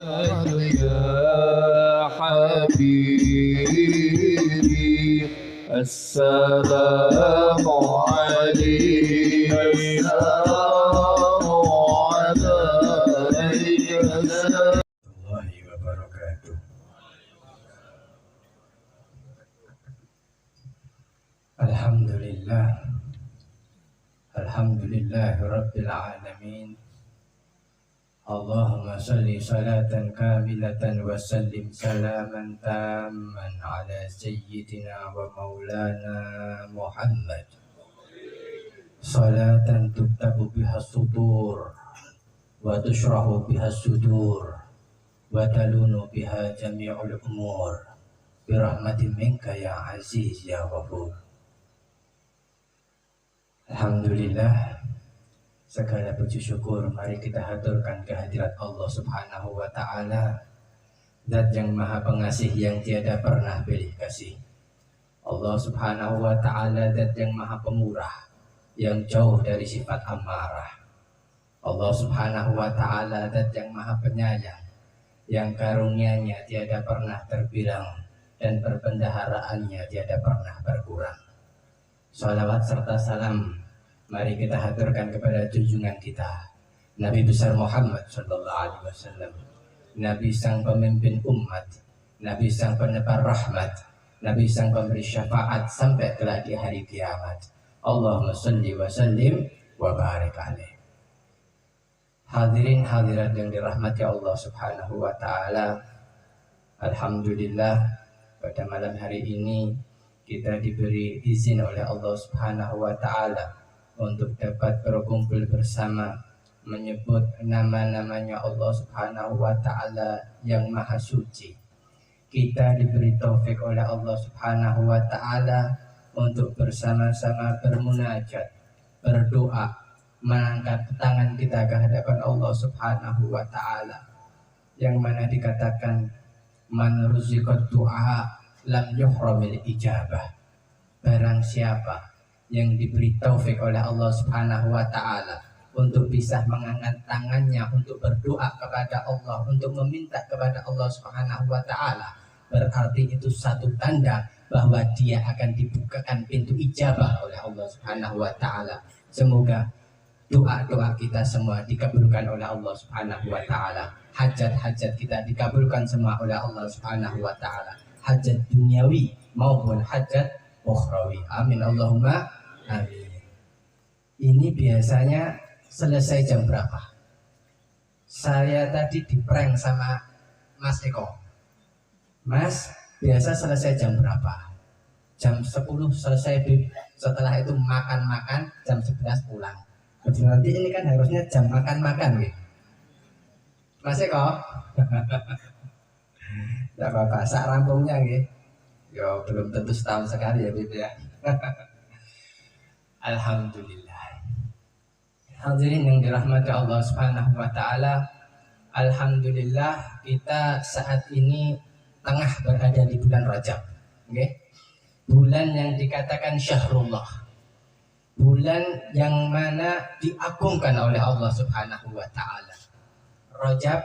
يا حبيبي السلام عليك السلام عليك الله وبركاته. Alhamdulillah, alhamdulillah rabbil alamin. Allahumma salli salatan kamilatan wa sallim salaman tamman ala sayyidina wa maulana Muhammad. Salatan tuktabu biha sudur wa tushrahu biha sudur wa talunu biha jami'ul umur birahmatin minka ya aziz ya ghafur. Alhamdulillah, segala puji syukur mari kita haturkan kehadirat Allah Subhanahu wa Ta'ala, Zat yang Maha Pengasih yang tiada pernah pilih kasih. Allah Subhanahu wa Ta'ala Zat yang Maha Pemurah yang jauh dari sifat amarah. Allah Subhanahu wa Ta'ala Zat yang Maha Penyayang yang karunia-Nya tiada pernah terbilang dan perbendaharaannya tiada pernah berkurang. Salawat serta salam mari kita haturkan kepada junjungan kita Nabi besar Muhammad sallallahu alaihi wasallam, Nabi sang pemimpin umat, Nabi sang penebar rahmat, Nabi sang pemberi syafaat sampai kelak di hari kiamat. Allahumma shalli wa sallim wa barik alaih. Hadirin hadirat yang dirahmati Allah Subhanahu wa Ta'ala, alhamdulillah pada malam hari ini kita diberi izin oleh Allah Subhanahu wa Ta'ala untuk dapat berkumpul bersama menyebut nama-namanya Allah Subhanahu wa Ta'ala yang maha suci. Kita diberi taufik oleh Allah Subhanahu wa Ta'ala untuk bersama-sama bermunajat, berdoa, mengangkat tangan kita ke hadapan Allah Subhanahu wa Ta'ala, yang mana dikatakan man ruziqad du'a lam yuhramil ijabah. Barang siapa yang diberi taufik oleh Allah Subhanahu wa Ta'ala untuk bisa mengangkat tangannya untuk berdoa kepada Allah, untuk meminta kepada Allah Subhanahu wa Ta'ala, berarti itu satu tanda bahwa dia akan dibukakan pintu ijabah oleh Allah Subhanahu wa Ta'ala. Semoga doa-doa kita semua dikabulkan oleh Allah Subhanahu wa Ta'ala. Hajat-hajat kita dikabulkan semua oleh Allah Subhanahu wa Ta'ala, hajat duniawi maupun hajat ukhrawi. Amin Allahumma amin. Ini biasanya selesai jam berapa? Saya tadi diprank sama Mas Eko. Mas, biasa selesai jam berapa? Jam 10 selesai, setelah itu makan-makan, jam 11 pulang. Berarti ini kan harusnya jam makan-makan gitu. Mas Eko tidak apa-apa, sak rampungnya gitu. Ya belum tentu setahun sekali ya Bib ya. Alhamdulillah. Hadirin yang dirahmati Allah Subhanahu wa Ta'ala, alhamdulillah kita saat ini tengah berada di bulan Rajab. Okay? Bulan yang dikatakan syahrullah, bulan yang mana diagungkan oleh Allah Subhanahu wa Ta'ala. Rajab,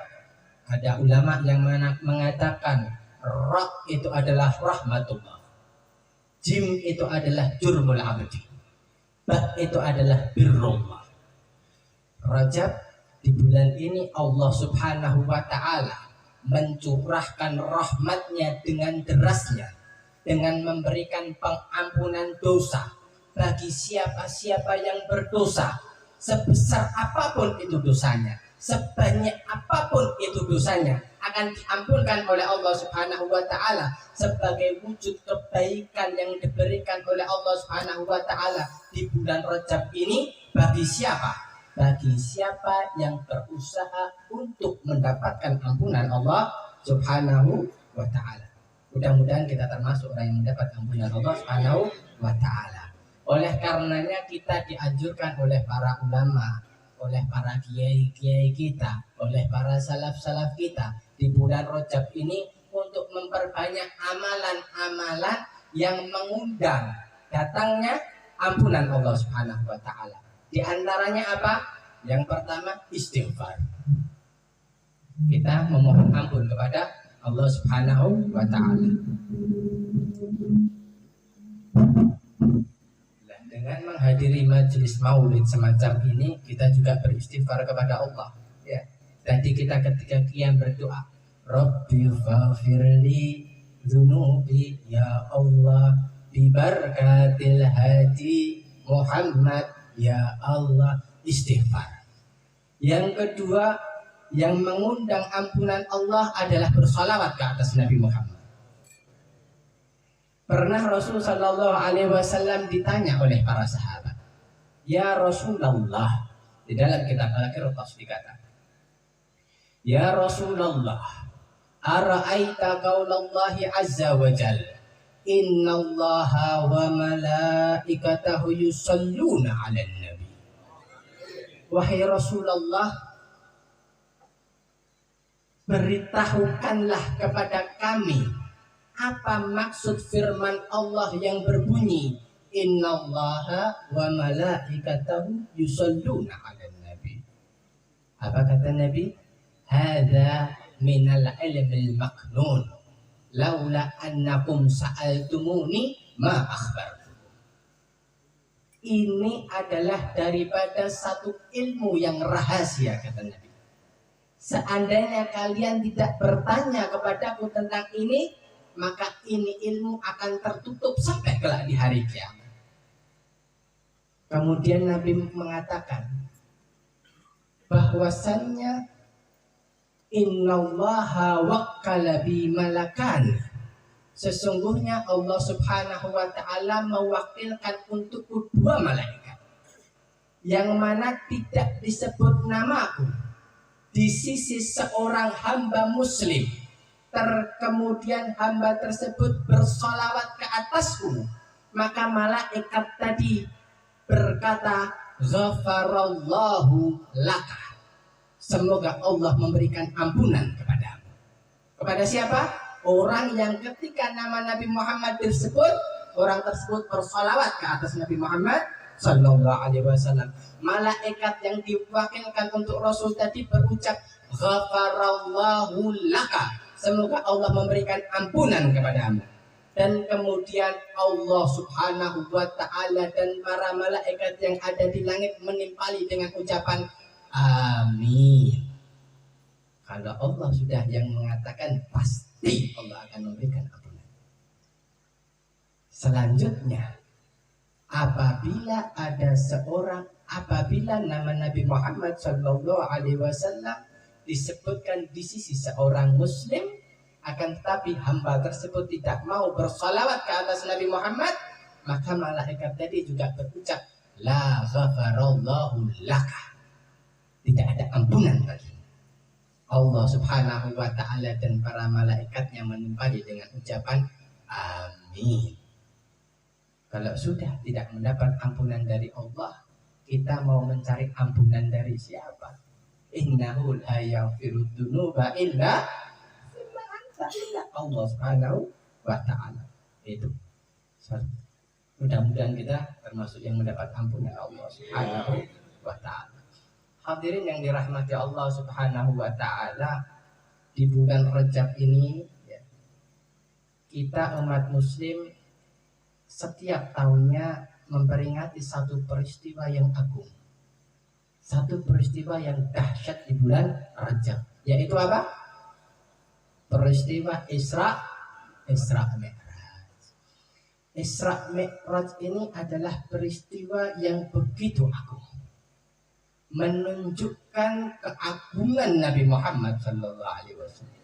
ada ulama yang mana mengatakan Ra itu adalah rahmatullah, Jim itu adalah jurmul abdi, Ba itu adalah birrullah. Rajab, di bulan ini Allah Subhanahu wa Ta'ala mencurahkan rahmatnya dengan derasnya, dengan memberikan pengampunan dosa bagi siapa-siapa yang berdosa, sebesar apapun itu dosanya, sebanyak apapun itu dosanya, akan diampunkan oleh Allah Subhanahu wa Ta'ala sebagai wujud kebaikan yang diberikan oleh Allah Subhanahu wa Ta'ala di bulan Rajab ini. Bagi siapa? Bagi siapa yang berusaha untuk mendapatkan ampunan Allah Subhanahu wa Ta'ala. Mudah-mudahan kita termasuk orang yang mendapat ampunan Allah Subhanahu wa Ta'ala. Oleh karenanya kita dianjurkan oleh para ulama, oleh para kiai-kiai kita, oleh para salaf-salaf kita di bulan Rajab ini untuk memperbanyak amalan-amalan yang mengundang datangnya ampunan Allah Subhanahu wa Ta'ala. Di antaranya apa? Yang pertama istighfar. Kita memohon ampun kepada Allah Subhanahu wa taala. Nah, dengan menghadiri majelis maulid semacam ini, kita juga beristighfar kepada Allah. Ya. Tadi kita ketika qiyam berdoa, Rabbi ghafirli dzunubi ya Allah bi barakatil hadi Muhammad ya Allah, istighfar. Yang kedua, yang mengundang ampunan Allah adalah bersalawat ke atas Nabi Muhammad. Pernah Rasul Shallallahu Alaihi Wasallam ditanya oleh para sahabat, ya Rasulullah, di dalam kitab Al-Qirtas dikatakan, ya Rasulullah, ara'aita qaulallahi azza wa jalla, innallaha wa malaikatahu yusalluna 'alan nabi. Wahai Rasulullah, beritahukanlah kepada kami apa maksud firman Allah yang berbunyi innallaha wa malaikatahu yusalluna 'alan nabi. Apa kata Nabi? Hadza minal ilmil maknun laula annakum sa'altumuni ma akhbartu. Ini adalah daripada satu ilmu yang rahasia, kata Nabi. Seandainya kalian tidak bertanya kepadaku tentang ini, maka ini ilmu akan tertutup sampai kelak di hari kiamat. Kemudian Nabi mengatakan bahwasannya innallaha wakkala bi malakan, sesungguhnya Allah Subhanahu wa taala mewakilkan untukku 2 malaikat yang mana tidak disebut namaku di sisi seorang hamba muslim. Kemudian hamba tersebut bersolawat ke atasku, maka malaikat tadi berkata, ghafarallahu laka, semoga Allah memberikan ampunan kepadamu. Kepada siapa? Orang yang ketika nama Nabi Muhammad disebut, orang tersebut bersolawat ke atas Nabi Muhammad Sallallahu Alaihi Wasallam. Malaikat yang diwakilkan untuk Rasul tadi berucap, ghafarallahu laka, semoga Allah memberikan ampunan kepadamu. Dan kemudian Allah Subhanahu wa ta'ala dan para malaikat yang ada di langit menimpali dengan ucapan amin. Kalau Allah sudah yang mengatakan, pasti Allah akan memberikan ampunan. Selanjutnya, apabila nama Nabi Muhammad Sallallahu Alaihi Wasallam disebutkan di sisi seorang muslim, akan tetapi hamba tersebut tidak mau bersalawat ke atas Nabi Muhammad, maka malaikat tadi juga berucap la ghafarallahu laka, tidak ada ampunan bagi Allah Subhanahu wa ta'ala dan para malaikatnya menimpali dengan ucapan amin. Kalau sudah tidak mendapat ampunan dari Allah, kita mau mencari ampunan dari siapa? Innahu la yaghfiru dzunuba illa Allah Subhanahu wa ta'ala. Itu. Mudah-mudahan kita termasuk yang mendapat ampunan Allah Subhanahu wa ta'ala. Hadirin yang dirahmati Allah Subhanahu wa ta'ala, di bulan Rajab ini ya, kita umat muslim setiap tahunnya memperingati satu peristiwa yang agung, satu peristiwa yang dahsyat di bulan Rajab, yaitu apa? Peristiwa Isra Mi'raj. Isra Mi'raj ini adalah peristiwa yang begitu agung, menunjukkan keagungan Nabi Muhammad Sallallahu Alaihi Wasallam,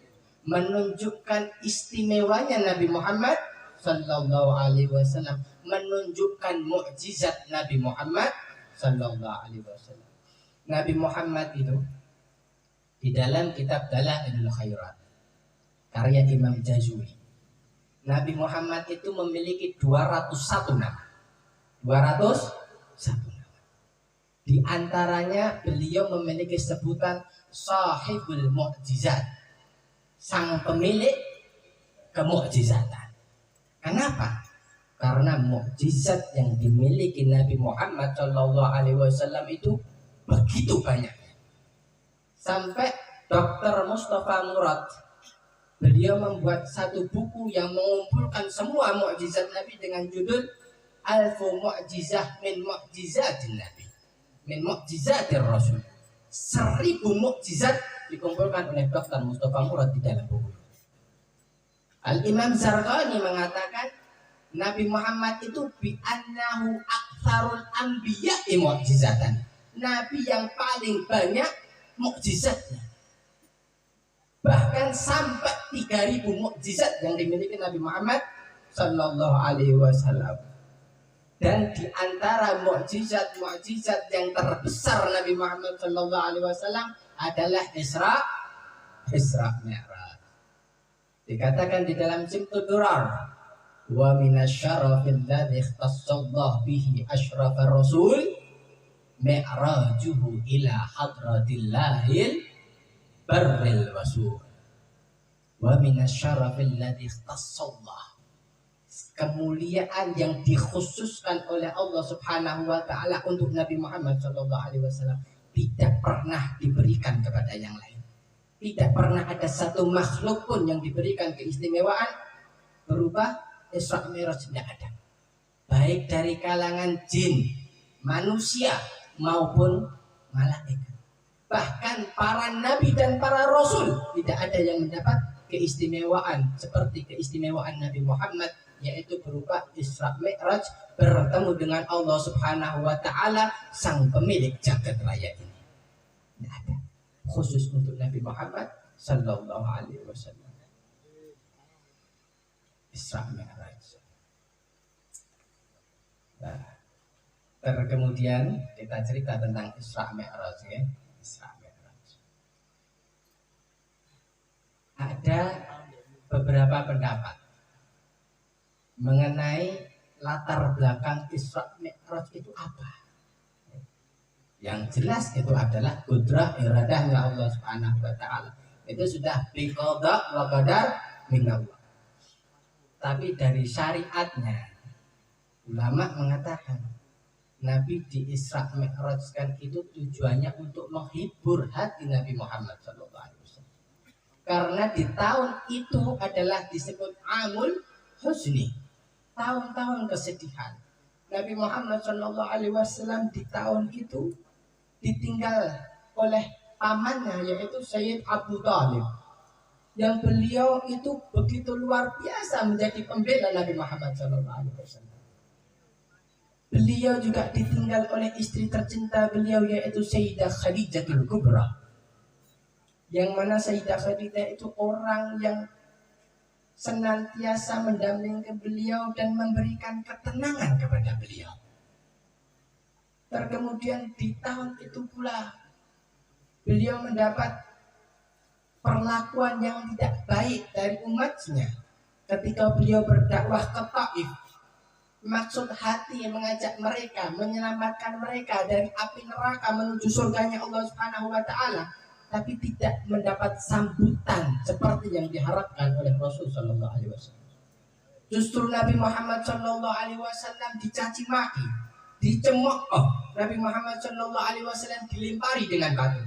menunjukkan istimewanya Nabi Muhammad Sallallahu Alaihi Wasallam, menunjukkan mukjizat Nabi Muhammad Sallallahu Alaihi Wasallam. Nabi Muhammad itu di dalam kitab Dalailul Khairat karya Imam Jazuli, Nabi Muhammad itu memiliki 201 nama. 201 nama. Di antaranya beliau memiliki sebutan Sahibul Mu'jizat, sang pemilik kemukjizatan. Kenapa? Karena mukjizat yang dimiliki Nabi Muhammad Shallallahu Alaihi Wasallam itu begitu banyak, sampai Dr. Mustafa Murad, beliau membuat satu buku yang mengumpulkan semua mukjizat Nabi dengan judul Alfu Mu'jizah min Mu'jizatin Nabi, min Mu'jizatir Rasul. 1000 mukjizat dikumpulkan oleh Dr. Mustafa Murad di dalam buku. Al-Imam Zarqani mengatakan Nabi Muhammad itu bi'annahu aktsarul anbiya'i mu'jizatan. Nabi yang paling banyak mukjizatnya. Bahkan sampai 3000 mukjizat yang dimiliki Nabi Muhammad sallallahu alaihi wasallam. Dan di antara mukjizat-mukjizat yang terbesar Nabi Muhammad sallallahu alaihi wasallam adalah Isra Mi'raj. Dikatakan di dalam Simtud Durar, wa minasyarafil ladzi ikhtassallahu bihi asyrafar rasul mi'rajuhu ila hadratillahil barril wasul. Wa minasyarafil ladzi ikhtassallahu, kemuliaan yang dikhususkan oleh Allah Subhanahu wa taala untuk Nabi Muhammad sallallahu alaihi wasallam tidak pernah diberikan kepada yang lain. Tidak pernah ada satu makhluk pun yang diberikan keistimewaan berupa Isra Mi'raj, tidak ada. Baik dari kalangan jin, manusia maupun malaikat. Bahkan para nabi dan para rasul tidak ada yang mendapat keistimewaan seperti keistimewaan Nabi Muhammad, yaitu berupa Isra Mi'raj, bertemu dengan Allah Subhanahu wa taala sang pemilik jagat raya ini. Tidak ada. Khusus untuk Nabi Muhammad sallallahu alaihi wasallam. Isra Mi'raj. Nah, kemudian kita cerita tentang Isra Mi'raj ya. Isra Mi'raj. Ada beberapa pendapat mengenai latar belakang Isra Mi'raj itu apa. Yang jelas itu adalah kudrah iradahnya Allah Subhanahu wa taala. Itu sudah biqada wa qadar minallah. Tapi dari syariatnya, ulama mengatakan Nabi di Isra Mi'rajkan itu tujuannya untuk menghibur hati Nabi Muhammad SAW. Karena di tahun itu adalah disebut Amul Husni, tahun-tahun kesedihan. Nabi Muhammad SAW di tahun itu ditinggal oleh pamannya, yaitu Sayyid Abu Thalib, yang beliau itu begitu luar biasa menjadi pembela Nabi Muhammad SAW. Beliau juga ditinggal oleh istri tercinta beliau, yaitu Sayyidah Khadijatul Kubra, yang mana Sayyidah Khadijah itu orang yang senantiasa mendampingi beliau dan memberikan ketenangan kepada beliau. Kemudian di tahun itu pula beliau mendapat perlakuan yang tidak baik dari umatnya ketika beliau berdakwah ke Taif. Maksud hati mengajak mereka, menyelamatkan mereka dari api neraka menuju surganya Allah Subhanahu wa taala, tapi tidak mendapat sambutan seperti yang diharapkan oleh Rasul sallallahu alaihi wasallam. Justru Nabi Muhammad sallallahu alaihi wasallam dicaci maki, dicemooh. Nabi Muhammad sallallahu alaihi wasallam dilempari dengan batu.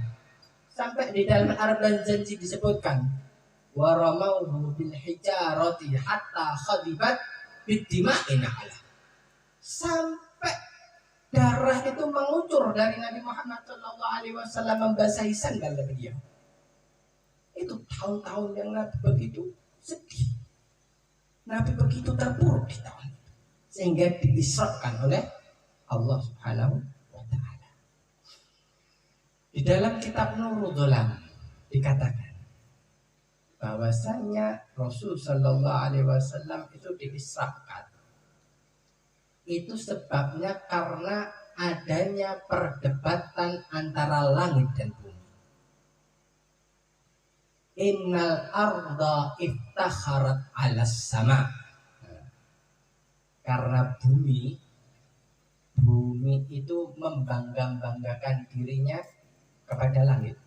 Sampai di dalam Al-Arban Janji disebutkan wa ramauhu bil hijarati hatta khadibat bidima'in ala. Sampai darah itu mengucur dari Nabi Muhammad sallallahu alaihi wasallam membasahi sandal beliau. Itu tahun-tahun yang Nabi begitu sedih. Nabi begitu terpuruk di tahun itu, sehingga diisrakan oleh Allah Subhanahu wa taala. Di dalam kitab Nurul Dhulam dikatakan bahwasanya Rasul sallallahu alaihi wasallam itu diisrakan. Itu sebabnya karena adanya perdebatan antara langit dan bumi. Innal arda iftakharat 'alas sama. Karena bumi itu membanggakan dirinya kepada langit.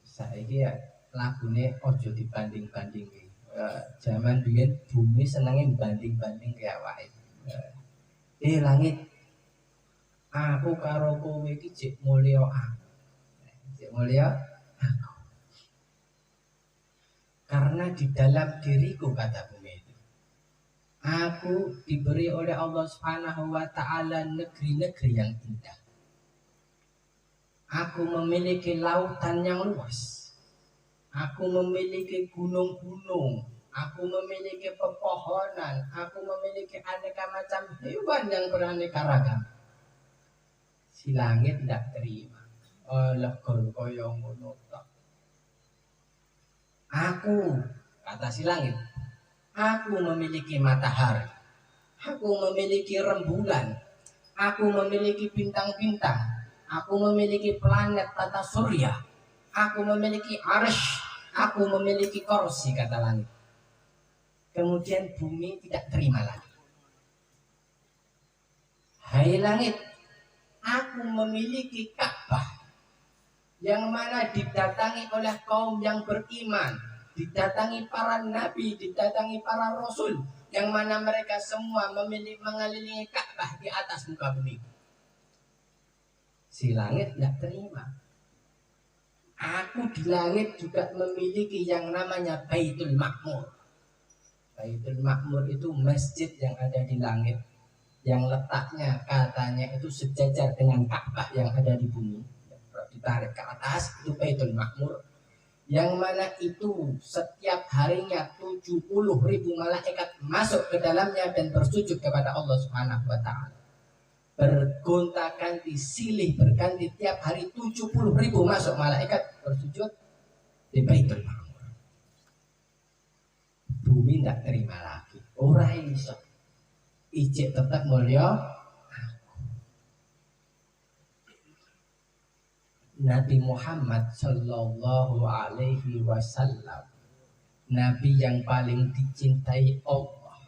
Saiki ya lagune ojo dibanding-bandingi. Zaman biyen bumi senenge banding-banding kaya awake. Langit, aku karo kowe iki jek mulya aku. mulia aku. Karena di dalam diriku, kata bumi itu, aku diberi oleh Allah Subhanahu wa Ta'ala negeri-negeri yang indah. Aku memiliki lautan yang luas. Aku memiliki gunung-gunung. Aku memiliki pepohonan. Aku memiliki aneka macam hewan yang beraneka ragam. Si langit tidak terima. Allah koyong menutup. Aku, kata si langit, aku memiliki matahari. Aku memiliki rembulan. Aku memiliki bintang-bintang. Aku memiliki planet tata surya. Aku memiliki arsh. Aku memiliki kursi, kata langit. Kemudian bumi tidak terima lagi. Hai langit, aku memiliki Ka'bah yang mana didatangi oleh kaum yang beriman, didatangi para nabi, didatangi para rasul, yang mana mereka semua mengelilingi Ka'bah di atas muka bumi. Si langit tidak terima. Aku di langit juga memiliki yang namanya Baitul Ma'mur. Baitul Ma'mur itu masjid yang ada di langit, yang letaknya katanya itu sejajar dengan Ka'bah yang ada di bumi. Kalau ditarik ke atas itu Baitul Ma'mur, yang mana itu setiap harinya 70.000 malaikat masuk ke dalamnya dan bersujud kepada Allah Subhanahu wa Ta'ala. Bergonta-ganti, silih berganti, tiap hari 70.000 masuk malaikat bersujud di Baitul Ma'mur. Bumi tidak terima lagi. Ora iso. Ijek tetap mulia. Nabi Muhammad Sallallahu Alaihi Wasallam, Nabi yang paling dicintai Allah,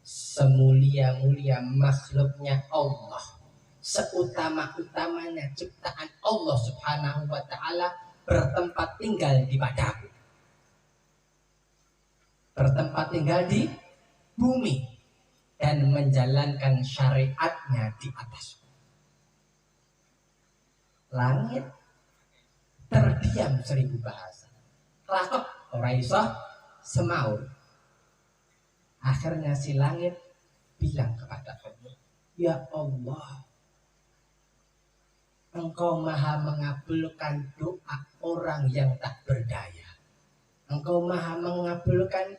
semulia-mulia makhluknya Allah, seutama-utamanya ciptaan Allah Subhanahu wa Ta'ala, bertempat tinggal di padaku, bertempat tinggal di bumi dan menjalankan syariatnya di atas langit. Terdiam 1000 bahasa. Lakop ora iso semaur. Akhirnya si langit bilang kepada Allah, ya Allah, Engkau maha mengabulkan doa orang yang tak berdaya. Engkau maha mengabulkan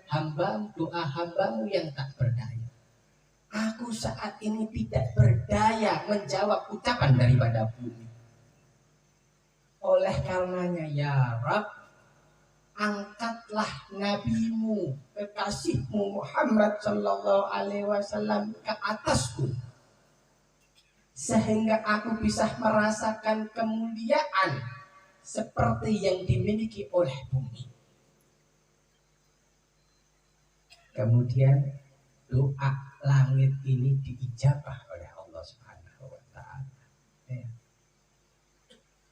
doa hambamu yang tak berdaya. Aku saat ini tidak berdaya menjawab ucapan daripada bumi. Oleh karenanya ya Rabb, angkatlah nabimu, kekasihmu Muhammad Sallallahu Alaihi Wasallam ke atasku, sehingga aku bisa merasakan kemuliaan seperti yang dimiliki oleh bumi. Kemudian doa langit ini diijabah oleh Allah Subhanahu wa Ta'ala.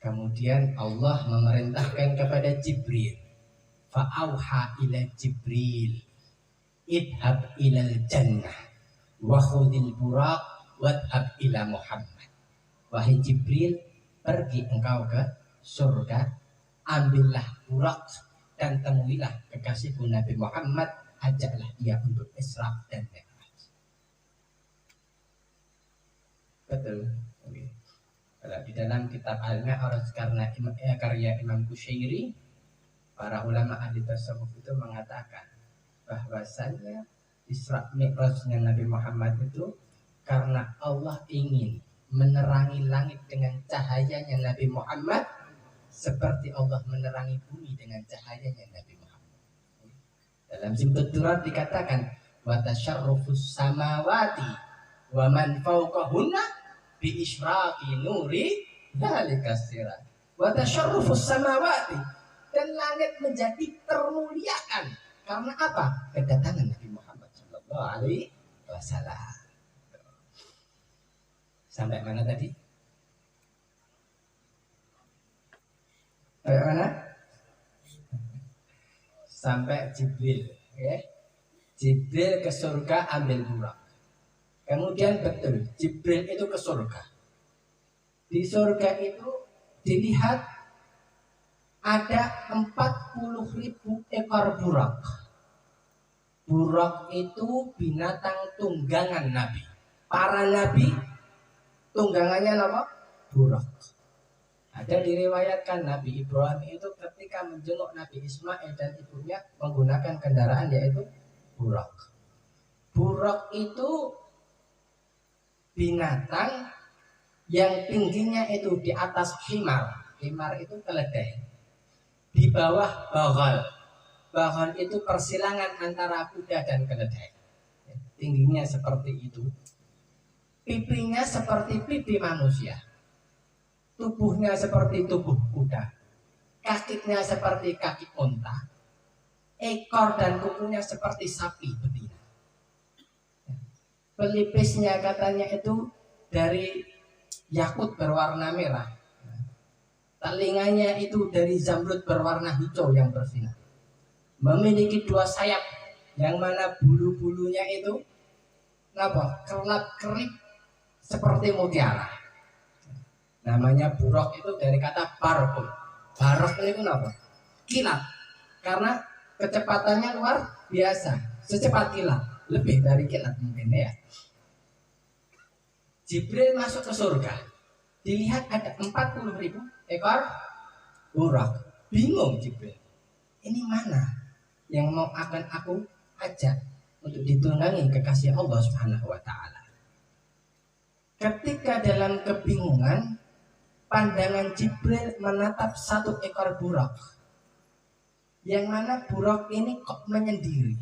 Kemudian Allah memerintahkan kepada Jibril, fa'auha ila Jibril idhab ilal jannah wa khudil buraq wadhab ila Muhammad. Wahai Jibril, pergi engkau ke surga, ambillah buraq dan temuilah kekasihku Nabi Muhammad, ajaklah dia untuk Isra dan Mi'raj. Betul. Okay. Kalau di dalam kitab Al-Mi'raj karya Imam Qushairi, para ulama ahli tasawuf itu mengatakan bahwasanya Isra Mi'rajnya Nabi Muhammad itu karena Allah ingin menerangi langit dengan cahayanya Nabi Muhammad seperti Allah menerangi bumi dengan cahayanya Nabi Muhammad. Dalam Simtud Durar dikatakan wa tasyarrufus samawati wa man fawqahunna bi isyraqi nuri dzalika sirat wa tasyarrufus samawati, dan langit menjadi termuliakan karena apa? Kedatangan Nabi Muhammad sallallahu alaihi wasallam. Sampai mana tadi? Sampai mana? Sampai Jibril, ya. Jibril ke surga ambil buraq. Kemudian betul, Jibril itu ke surga. Di surga itu dilihat ada 40.000 ekor burak. Burak itu binatang tunggangan Nabi. Para Nabi tunggangannya apa? Burak. Ada diriwayatkan Nabi Ibrahim itu ketika menjenguk Nabi Ismail dan ibunya menggunakan kendaraan yaitu burak. Burak itu binatang yang tingginya itu di atas himar. Himar itu keledai. Di bawah bagal. Bagal itu persilangan antara kuda dan keledai. Tingginya seperti itu. Pipinya seperti pipi manusia. Tubuhnya seperti tubuh kuda, kakinya seperti kaki unta, ekor dan kukunya seperti sapi betina. Pelipisnya katanya itu dari yakut berwarna merah, telinganya itu dari zamrud berwarna hijau yang bersinar. Memiliki 2 sayap yang mana bulu-bulunya itu kelap-kerip seperti mutiara. Namanya buruk itu dari kata barok. Barok itu apa? Kilat. Karena kecepatannya luar biasa, secepat kilat, lebih dari kilat mungkin ya. Jibril masuk ke surga. Dilihat ada 40.000 ekor buruk. Bingung Jibril. Ini mana yang mau akan aku ajak untuk ditunggangi kekasih Allah Subhanahu wa taala. Ketika dalam kebingungan, pandangan Jibril menatap 1 ekor burak, yang mana burak ini kok menyendiri.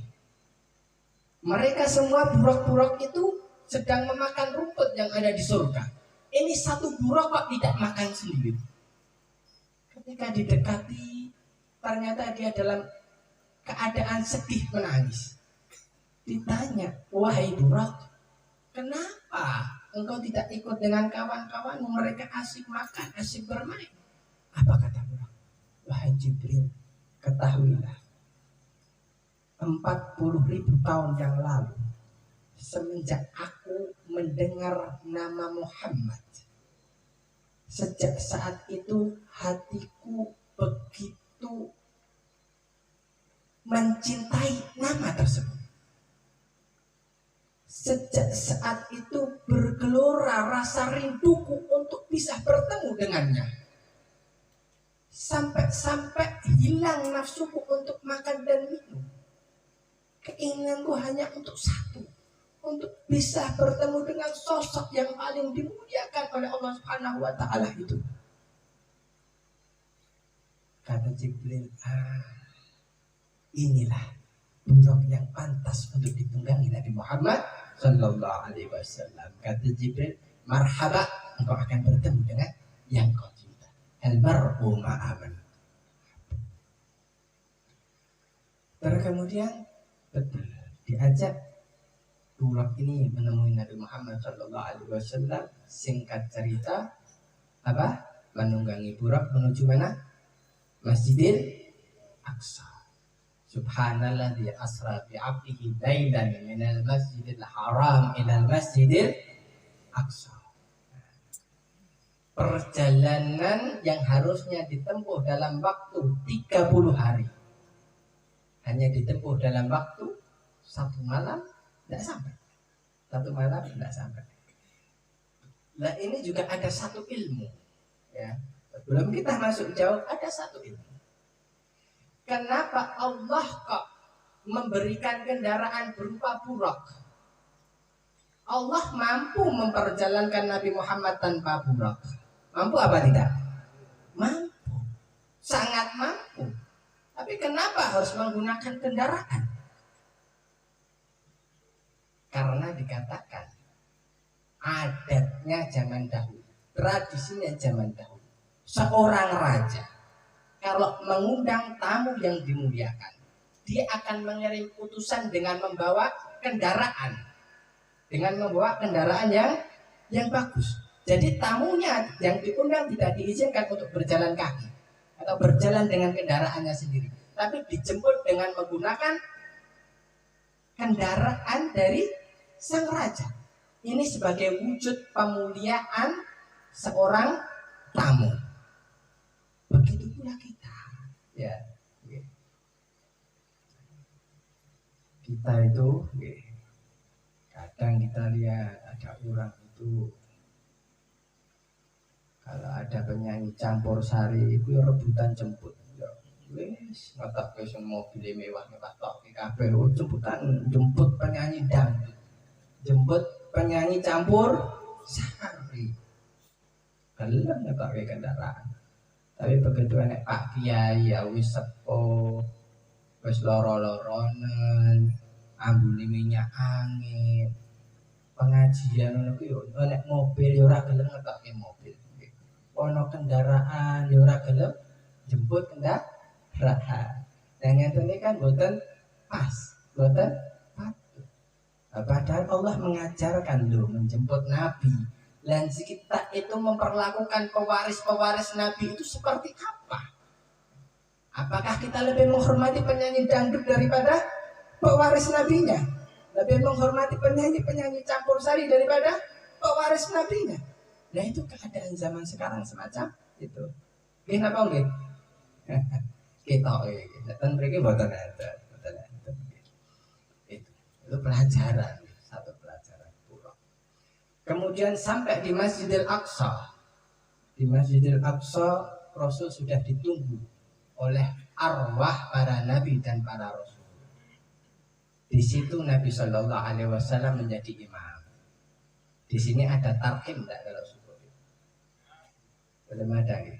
Mereka semua burak-burak itu sedang memakan rumput yang ada di surga. Ini 1 burak kok tidak makan sendiri. Ketika didekati, ternyata dia dalam keadaan sedih menangis. Ditanya, wahai burak, kenapa engkau tidak ikut dengan kawan-kawanmu? Mereka asik makan, asik bermain. Apa kata burak? Wahai Jibril, ketahuilah, 40.000 tahun yang lalu, semenjak aku mendengar nama Muhammad, sejak saat itu hatiku begitu mencintai nama tersebut. Sejak saat itu bergelora rasa rinduku untuk bisa bertemu dengannya. Sampai-sampai hilang nafsuku untuk makan dan minum. Keinginanku hanya untuk satu, untuk bisa bertemu dengan sosok yang paling dimuliakan oleh Allah Subhanahu wa taala itu. Kata Jibril, inilah buruk yang pantas untuk ditunggangi Nabi Muhammad sallallahu alaihi wasallam. Kata Jibril, marhaba, engkau akan bertemu dengan yang kau cinta. Al mar'u ma'aman. Terus kemudian betul diajak burak ini menemui Nabi Muhammad sallallahu alaihi wasallam. Singkat cerita, menunggangi burak menuju mana? Masjidil Aqsa. Subhanalladzi asra bi 'abdihi lailan minal masjidil haram ilal masjidil aqsa. Perjalanan yang harusnya ditempuh dalam waktu 30 hari hanya ditempuh dalam waktu 1 malam, tidak sampai. 1 malam tidak sampai. Nah, ini juga ada satu ilmu ya. Sebelum kita masuk jauh, ada satu ilmu. Kenapa Allah kok memberikan kendaraan berupa burak? Allah mampu memperjalankan Nabi Muhammad tanpa burak. Mampu apa tidak? Mampu. Sangat mampu. Tapi kenapa harus menggunakan kendaraan? Karena dikatakan adatnya zaman dahulu, tradisinya zaman dahulu. Seorang raja kalau mengundang tamu yang dimuliakan, dia akan mengirim utusan dengan membawa kendaraan. Dengan membawa kendaraan yang bagus. Jadi tamunya yang diundang tidak diizinkan untuk berjalan kaki atau berjalan dengan kendaraannya sendiri, tapi dijemput dengan menggunakan kendaraan dari sang raja. Ini sebagai wujud pemuliaan seorang tamu. Begitu pula kita. Ya, kita itu kadang kita lihat ada orang itu kalau ada penyanyi campur sari itu rebutan jemput. Ya, wis ngotak wis mobil mewah-mewah tok kabeh jemputan jemput penyanyi dangdut. Jemput penyanyi campur sari. Gelem ngotak kendaraan. Tapi begitu enek Pak Kiai ya wis sepo, wis loro-loronen, ambune minyak angin. Pengajian ngono ku yo enek mobil yo ora gelem ngetokke mobil. Ono kendaraan yo ora gelem jemput kendaraan. Yang ngene kan boten pas, boten patut. Padahal Allah mengajarkan loh menjemput nabi. Dan kita itu memperlakukan pewaris-pewaris nabi itu seperti apa? Apakah kita lebih menghormati penyanyi dangdut daripada pewaris nabinya? Lebih menghormati penyanyi-penyanyi campur sari daripada pewaris nabinya? Nah itu keadaan zaman sekarang semacam itu. Kenapa enggak? Kita dan mereka buatan ada. Itu pelajaran, satu pelajaran pulau. Kemudian sampai di Masjidil Aqsa. Di Masjidil Aqsa Rasul sudah ditunggu oleh arwah para nabi dan para rasul. Di situ Nabi Shallallahu Alaihi Wasallam menjadi imam. Di sini ada tarhim tidak kalau subuh? Belum ada ya.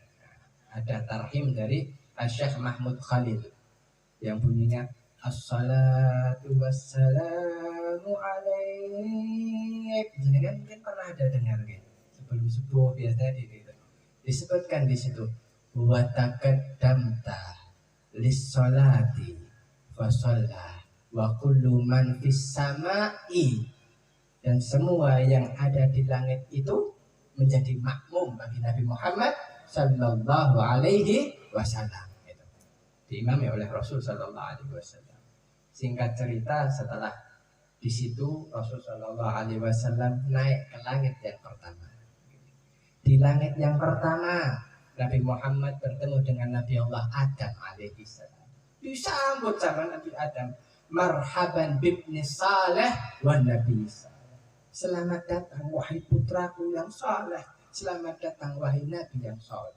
Ada tarhim dari Syekh Mahmud Khalil yang bunyinya Assalatu wassalamu alaik. Jadi kan mungkin pernah ada dengar gitu. Sebelum subuh biasanya disebutkan di situ. Wa taqaddamta lis-sholati fa shalla wa kullu man fis sama'i, dan semua yang ada di langit itu menjadi makmum bagi Nabi Muhammad sallallahu alaihi wasallam. Itu diimami oleh Rasul sallallahu alaihi wasallam. Singkat cerita, setelah di situ Rasul sallallahu alaihi wasallam naik ke langit yang pertama. Di langit yang pertama Nabi Muhammad bertemu dengan Nabi Allah Adam alaihi salam. Disambut sama Nabi Adam, marhaban bibni saleh wa nabi saleh. Selamat datang wahai putraku yang saleh. Selamat datang wahai nabi yang saleh.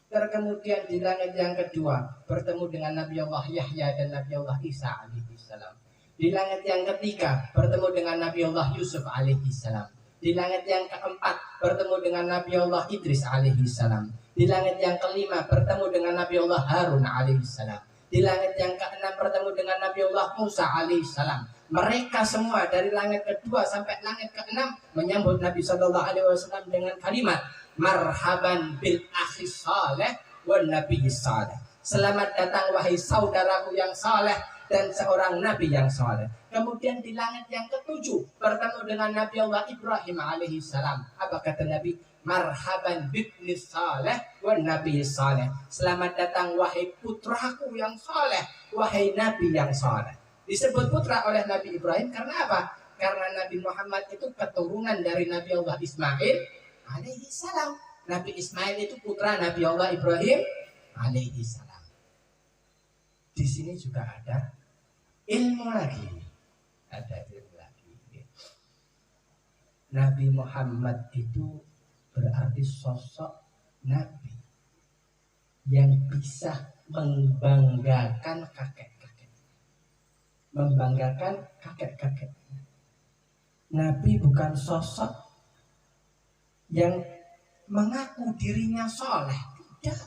Kemudian di langit yang kedua bertemu dengan Nabi Allah Yahya dan Nabi Allah Isa alaihi salam. Di langit yang ketiga bertemu dengan Nabi Allah Yusuf alaihi salam. Di langit yang keempat bertemu dengan Nabi Allah Idris alaihi salam. Di langit yang kelima bertemu dengan Nabi Allah Harun alaihi salam. Di langit yang keenam bertemu dengan Nabi Allah Musa alaihissalam. Mereka semua dari langit kedua sampai langit keenam menyambut Nabi Shallallahu Alaihi Wasallam dengan kalimat marhaban bil akhi saleh wa nabi saleh. Selamat datang wahai saudaraku yang saleh dan seorang nabi yang saleh. Kemudian di langit yang ketujuh bertemu dengan Nabi Allah Ibrahim alaihissalam. Apa kata Nabi? Marhaban bibni saleh wa nabi saleh. Selamat datang wahai putraku yang saleh, wahai nabi yang saleh. Disebut putra oleh Nabi Ibrahim karena apa? Karena Nabi Muhammad itu keturunan dari Nabi Allah Ismail alaihi salam. Nabi Ismail itu putra Nabi Allah Ibrahim alaihi salam. Di sini juga ada ilmu lagi. Ada ilmu lagi. Nabi Muhammad itu berarti sosok Nabi yang bisa membanggakan kakek-kakek. Membanggakan kakek-kakek. Nabi bukan sosok yang mengaku dirinya soleh. Tidak.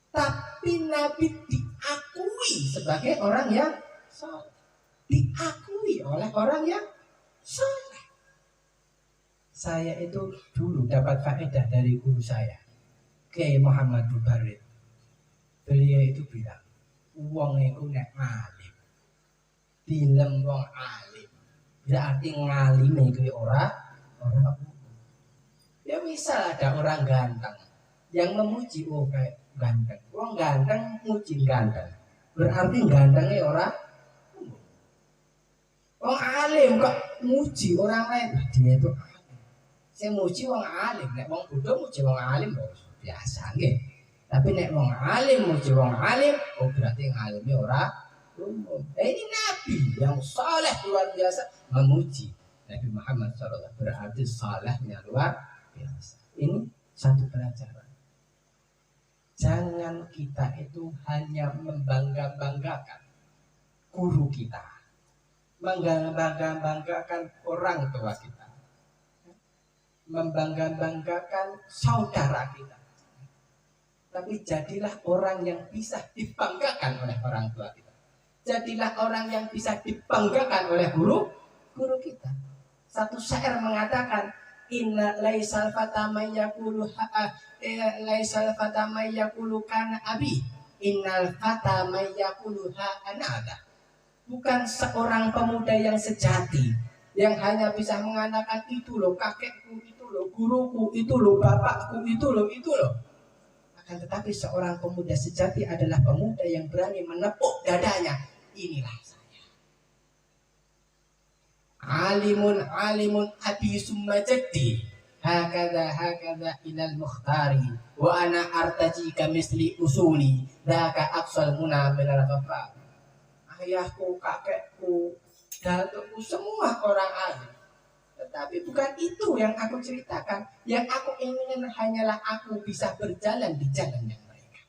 Tapi Nabi diakui sebagai orang yang soleh. Diakui oleh orang yang soleh. Saya itu dulu dapat faedah dari guru saya, Kiai Muhammad Bubarid. Beliau itu bilang, wong itu nek ngalim, dilem wong alim, berarti ngalim itu orang. Ya misal ada orang ganteng yang memuji, oh kayak ganteng, wong ganteng muji ganteng, berarti gantengnya orang. Wong alim kok muji orang lain, dia itu saya muji wong alim, nek wong bodoh muji wong alim biasa nggih. Tapi nek wong alim muji wong alim, oh berarti ngalimnya ora umum. Ini Nabi yang saleh luar biasa memuji Nabi Muhammad SAW, berarti salehnya luar biasa. Ini satu pelajaran. Jangan kita itu hanya membangga-banggakan guru kita, membangga-banggakan orang tua kita, membangga-banggakan saudara kita. Tapi jadilah orang yang bisa dibanggakan oleh orang tua kita. Jadilah orang yang bisa dibanggakan oleh guru kita. Satu syair mengatakan, inna laisal fata may yaqulu laisal fata may yaqulu kana abi, innal fata may yaqulu anada. Bukan seorang pemuda yang sejati yang hanya bisa mengatakan itu loh kakekku, itu loh guruku, itu loh bapakku, itu loh. Akan tetapi seorang pemuda sejati adalah pemuda yang berani menepuk dadanya. Inilah saya. Alimun abi summa jaddi. Hakada ilal mukhtari. Wa ana artaji kamisli usuli. Daka aqsal muna minal ghafar. Ayahku, kakekku, datukku, semua orang alim. Tetapi bukan itu yang aku ceritakan. Yang aku ingin hanyalah aku bisa berjalan di jalannya mereka.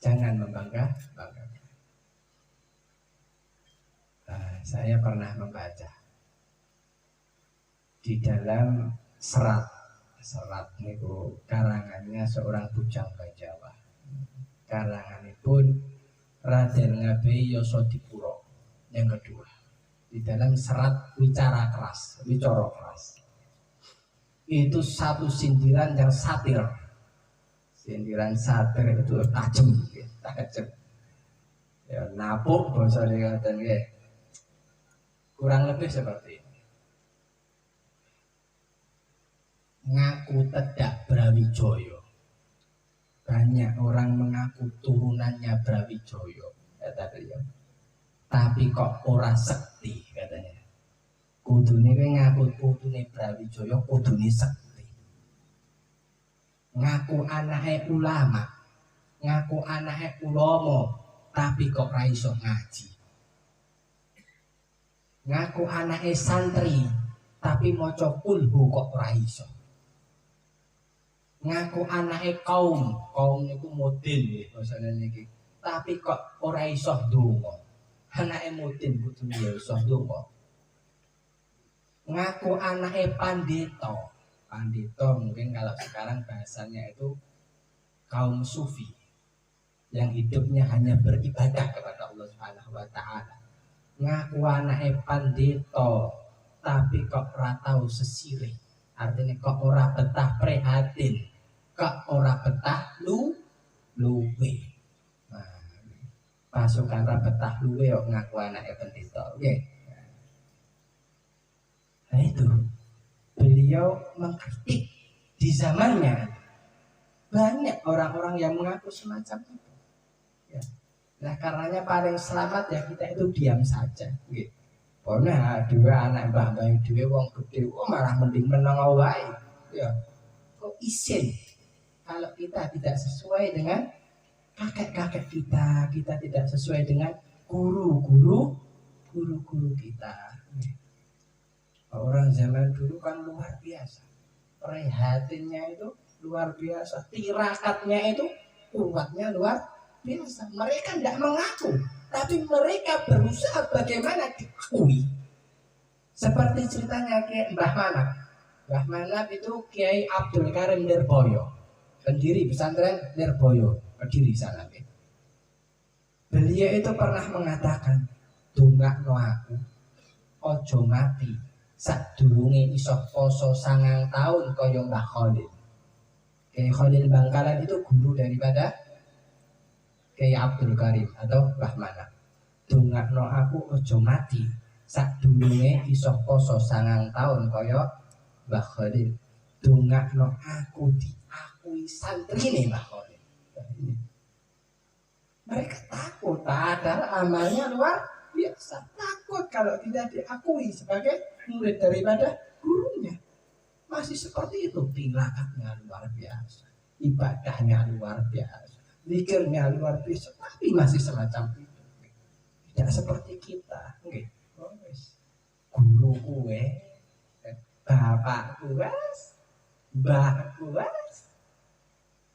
Jangan membanggakan. Saya pernah membaca di dalam serat itu karangannya seorang bujang Jawa. Karanganipun Raden Ngabei Yosodipuro yang kedua di dalam serat Wicara Keras itu satu sindiran yang satir. Sindiran satir itu tajam ya, napuk bahasa dikatakan kurang lebih seperti ini. Ngaku tedak Brawijaya. Banyak orang mengaku turunannya Brawijaya, kata beliau. Tapi kok ora sekti katanya. Kudune kowe ngaku putune Brawijaya, kudune sekti. Ngaku anake ulama, ngaku anake ulama, tapi kok ra iso ngaji. Ngaku anake santri, tapi maca kulhu kok ora iso. Ngaku anake kaum niku mudin nggih basane niki. Tapi kok ora iso ndonga. Anake mudin kudu ya iso ndonga. Ngaku anake pandita. Pandita mungkin kalau sekarang bahasanya itu kaum sufi yang hidupnya hanya beribadah kepada Allah Subhanahu wa taala. Ngaku anake pandita tapi kok ora tau sesirih. Artinya kok ora betah prihatin, kok ora betah luwe. Nah, pasukan ora betah luwe kok ngaku anake pendeta. Nggih. Nah itu beliau mengkritik di zamannya banyak orang-orang yang mengaku semacam itu. Ya. Nah karenanya paling selamat ya kita itu diam saja. Nggih. Pernah dua anak mbah-mbah dhewe wong gede, malah mending meneng wae. Ya. Kok isin kalau kita tidak sesuai dengan kakek-kakek kita tidak sesuai dengan guru-guru kita. Orang zaman dulu kan luar biasa. Prihatinnya itu luar biasa, tirakatnya itu kuatnya luar biasa. Mereka tidak mengaku, tapi mereka berusaha bagaimana diakui. Seperti ceritanya Kiai Mbah Manap. Mbah Manap itu Kiai Abdul Karim Nirboyo, pendiri pesantren Nirboyo, Kediri sana. Beliau itu pernah mengatakan, "Dongakno aku, ojo mati sadurunge iso poso 9 tahun kaya Mbah Khalil." Kiai Khalil Bangkalan itu guru daripada Kiai Abdul Karim atau Mbah Manap. Dongakno aku ojo mati sadurunge iso poso 9 tahun kaya Mbah Khalil. Dongakno aku diakui santrine Mbah Khalil. Mereka takut, padahal amalnya luar biasa. Takut kalau tidak diakui sebagai murid daripada gurunya. masih seperti itu, tilakatnya luar biasa, ibadahnya luar biasa, zikirnya luar biasa, tapi masih semacam itu. Tidak seperti kita. Nggih. Guru kuwe, bapak kuwas, mbah kuwas.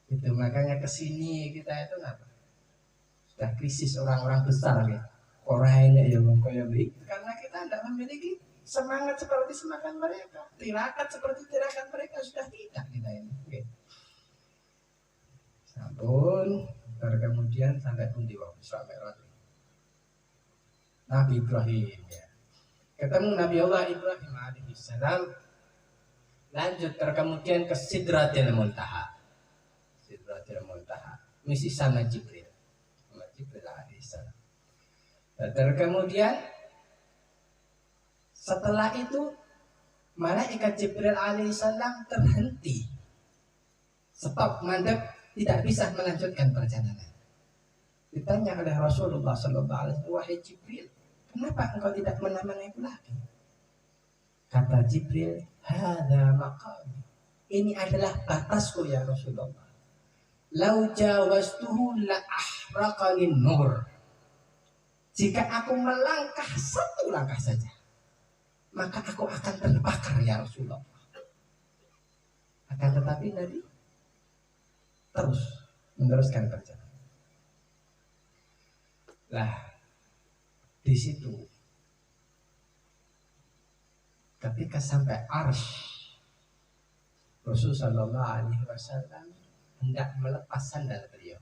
Itu makanya kesini kita itu apa? Sudah krisis orang-orang besar ya. Orangnya ya kaya begitu karena kita tidak memiliki semangat seperti semangat mereka, tirakat seperti tirakat mereka sudah tidak kita ini. Okay. Sampun, kemudian sampai pundi waktu sampai roti. Nabi Ibrahim ya. Ketemu Nabi Allah Ibrahim alaihissalam, lanjut kemudian ke Sidratil Muntaha. Sidratil Muntaha, misi sama Jibril alaihissalam. Dan kemudian setelah itu malaikat Jibril alaihissalam terhenti, stop, mandek, tidak bisa melanjutkan perjalanan. Ditanya oleh Rasulullah sallallahu alaihi wasallam, wahai Jibril, kenapa engkau tidak menemaniku lagi? Kata Jibril, hadza maqami, ini adalah batasku ya Rasulullah. Lau jawastuhu la ahraqani nur. Jika aku melangkah satu langkah saja, maka aku akan terbakar ya Rasulullah. Akan tetapi Nabi terus meneruskan perjalanan. Lah, di situ ketika sampai Arsy, Rasulullah Shallallahu Alaihi Wasallam hendak melepas sandal beliau,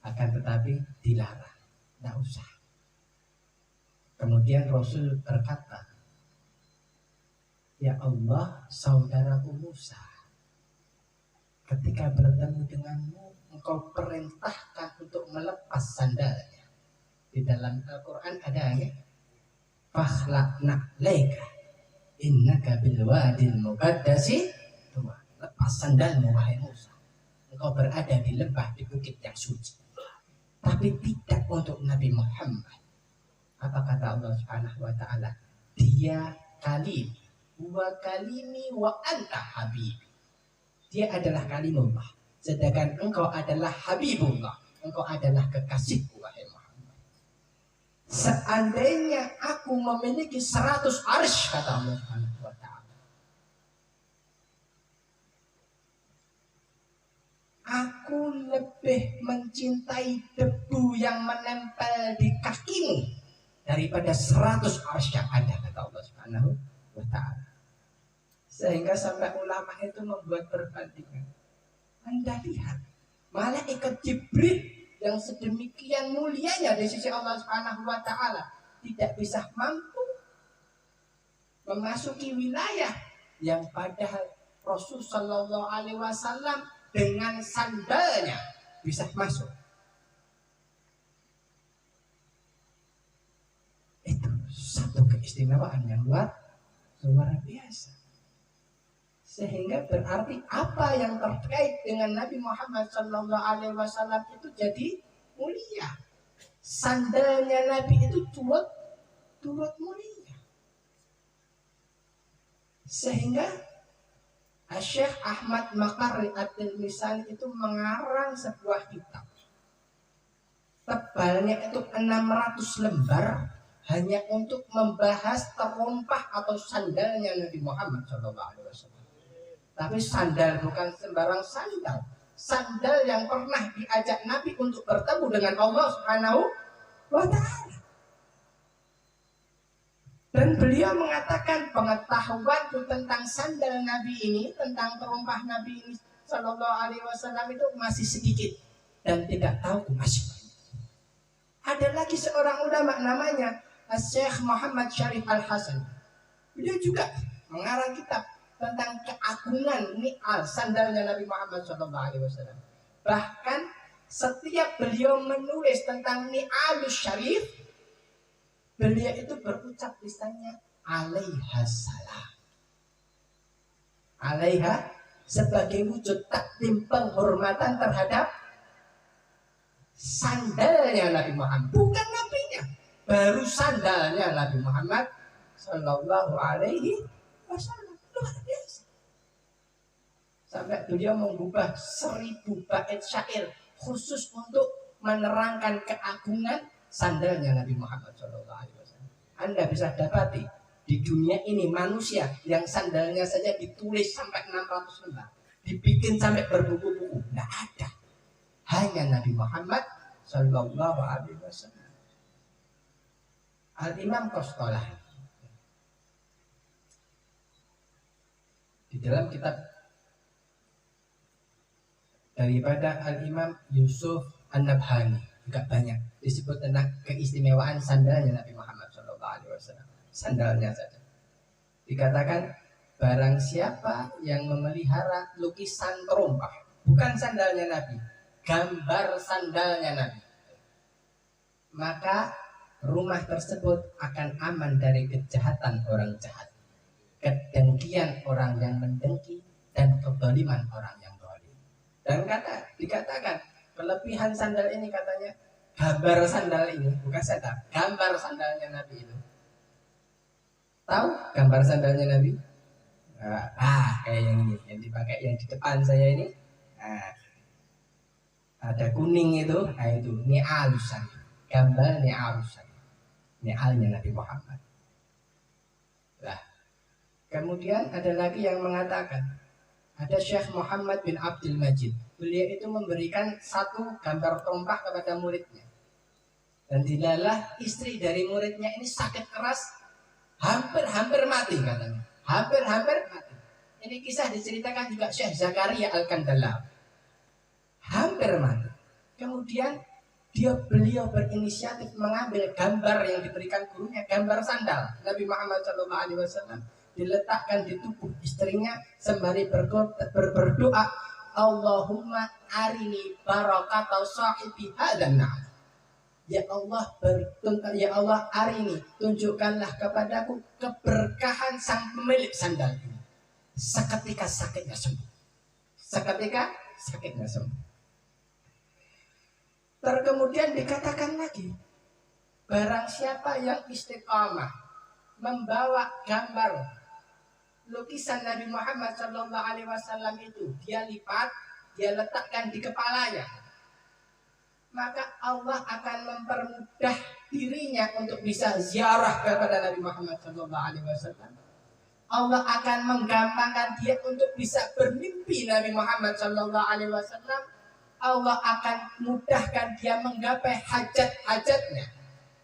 akan tetapi dilarang. Tidak usah. Kemudian Rasul berkata, ya Allah, saudaraku Musa ketika bertemu denganmu, engkau perintahkan untuk melepas sandalnya. Di dalam Al-Quran ada ya, fakhla'na laika innaka bil wadil muqaddasi tuwa. Lepas sandalmu wahai Musa, engkau berada di lembah, di bukit yang suci. Tapi tidak untuk Nabi Muhammad. Apa kata Allah Subhanahu wa taala? Dia kalim wa kalimi wa anta habib. Dia adalah kalimullah, sedangkan engkau adalah habibullah. Engkau adalah kekasihku wahai Muhammad. Seandainya aku memiliki 100 arsy, kata Allah Subhanahu wa taala, aku lebih mencintai debu yang menempel di kakimu daripada 100 arsy yang ada, kata Allah Subhanahu wa taala. Sehingga sampai ulama itu membuat perbandingan. Anda lihat, malaikat Jibril yang sedemikian mulianya di sisi Allah Subhanahu wa taala tidak bisa mampu memasuki wilayah yang padahal Rasul sallallahu alaihi wasallam dengan sandalnya bisa masuk. Itu satu keistimewaan yang luar biasa. Sehingga berarti apa yang terkait dengan Nabi Muhammad sallallahu alaihi wasallam itu jadi mulia. Sandalnya Nabi itu turut mulia. Sehingga Syekh Ahmad Makari At-Tilmisani itu mengarang sebuah kitab. Tebalnya itu 600 lembar hanya untuk membahas terompah atau sandalnya Nabi Muhammad SAW. Tapi sandal bukan sembarang sandal. Sandal yang pernah diajak Nabi untuk bertemu dengan Allah Subhanahu wa taala. Dan beliau mengatakan pengetahuan tentang sandal Nabi ini, tentang terompah Nabi ini Sallallahu Alaihi Wasallam itu masih sedikit dan tidak tahu masih banyak. Ada lagi seorang ulama namanya Syekh Muhammad Syarif Al-Hasan. Beliau juga mengarang kitab tentang keagungan ni'al sandalnya Nabi Muhammad Sallallahu Alaihi Wasallam. Bahkan setiap beliau menulis tentang ni'alus syarif, beliau itu berucap lisannya alaiha salam. Alaiha sebagai wujud takdim penghormatan terhadap sandalnya Nabi Muhammad, bukan nabinya, baru sandalnya Nabi Muhammad sallallahu alaihi wasallam. luar biasa. Sampai beliau mengubah 1000 bait syair khusus untuk menerangkan keagungan sandalnya Nabi Muhammad SAW. Anda bisa dapati di dunia ini manusia yang sandalnya saja ditulis sampai 600 lembar, dibikin sampai berbuku-buku, tidak ada. Hanya Nabi Muhammad SAW. Al-Imam Qastalah di dalam kitab daripada Al-Imam Yusuf An-Nabhani juga banyak disebut tentang keistimewaan sandalnya Nabi Muhammad SAW. Sandalnya saja dikatakan, barang siapa yang memelihara lukisan terompah, bukan sandalnya Nabi, gambar sandalnya Nabi, maka rumah tersebut akan aman dari kejahatan orang jahat, kedengkian orang yang mendengki, dan kezaliman orang yang zalim. Dan dikatakan kelebihan sandal ini, katanya gambar sandal ini, bukan sandal, gambar sandalnya Nabi itu. Tahu gambar sandalnya Nabi? Kayak yang ini, yang dipakai yang di depan saya ini. Ada kuning itu, itu ni'alusan. Gambar ni'alusan. Ni'alnya Nabi Muhammad. Lah, kemudian ada lagi yang mengatakan, ada Syekh Muhammad bin Abdul Majid. Beliau itu memberikan satu gambar terompah kepada muridnya. Dan dilalah istri dari muridnya ini sakit keras, hampir mati katanya. Hampir mati. Ini kisah diceritakan juga Syekh Zakaria Al-Kandalawi. Hampir mati. Kemudian beliau berinisiatif mengambil gambar yang diberikan gurunya, gambar sandal Nabi Muhammad SAW, diletakkan di tubuh istrinya sembari berdoa, Allahumma arini barakatau sahibi hadan na'am. Ya Allah arini, tunjukkanlah kepadaku keberkahan sang pemilik sandal ini. Seketika sakitnya sembuh. Kemudian dikatakan lagi, barang siapa yang istiqamah membawa gambar lukisan Nabi Muhammad SAW itu, dia lipat, dia letakkan di kepalanya, maka Allah akan mempermudah dirinya untuk bisa ziarah kepada Nabi Muhammad SAW. Allah akan menggampangkan dia untuk bisa bermimpi Nabi Muhammad SAW. Allah akan mudahkan dia menggapai hajat-hajatnya.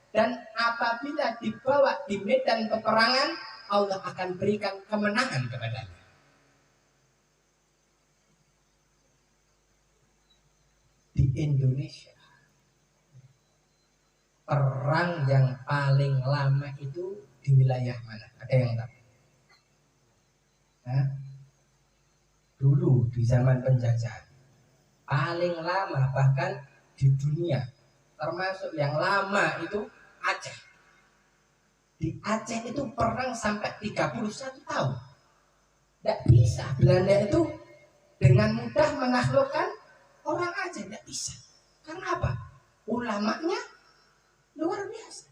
Dan apabila dibawa di medan peperangan, Allah akan berikan kemenangan kepadanya. Di Indonesia, perang yang paling lama itu di wilayah mana? Ada yang tahu? Dulu di zaman penjajahan, paling lama bahkan di dunia, termasuk yang lama itu Aceh. Di Aceh itu perang sampai 31 tahun. Tidak bisa Belanda itu dengan mudah menaklukkan orang Aceh, tidak bisa. Karena apa? Ulamanya luar biasa.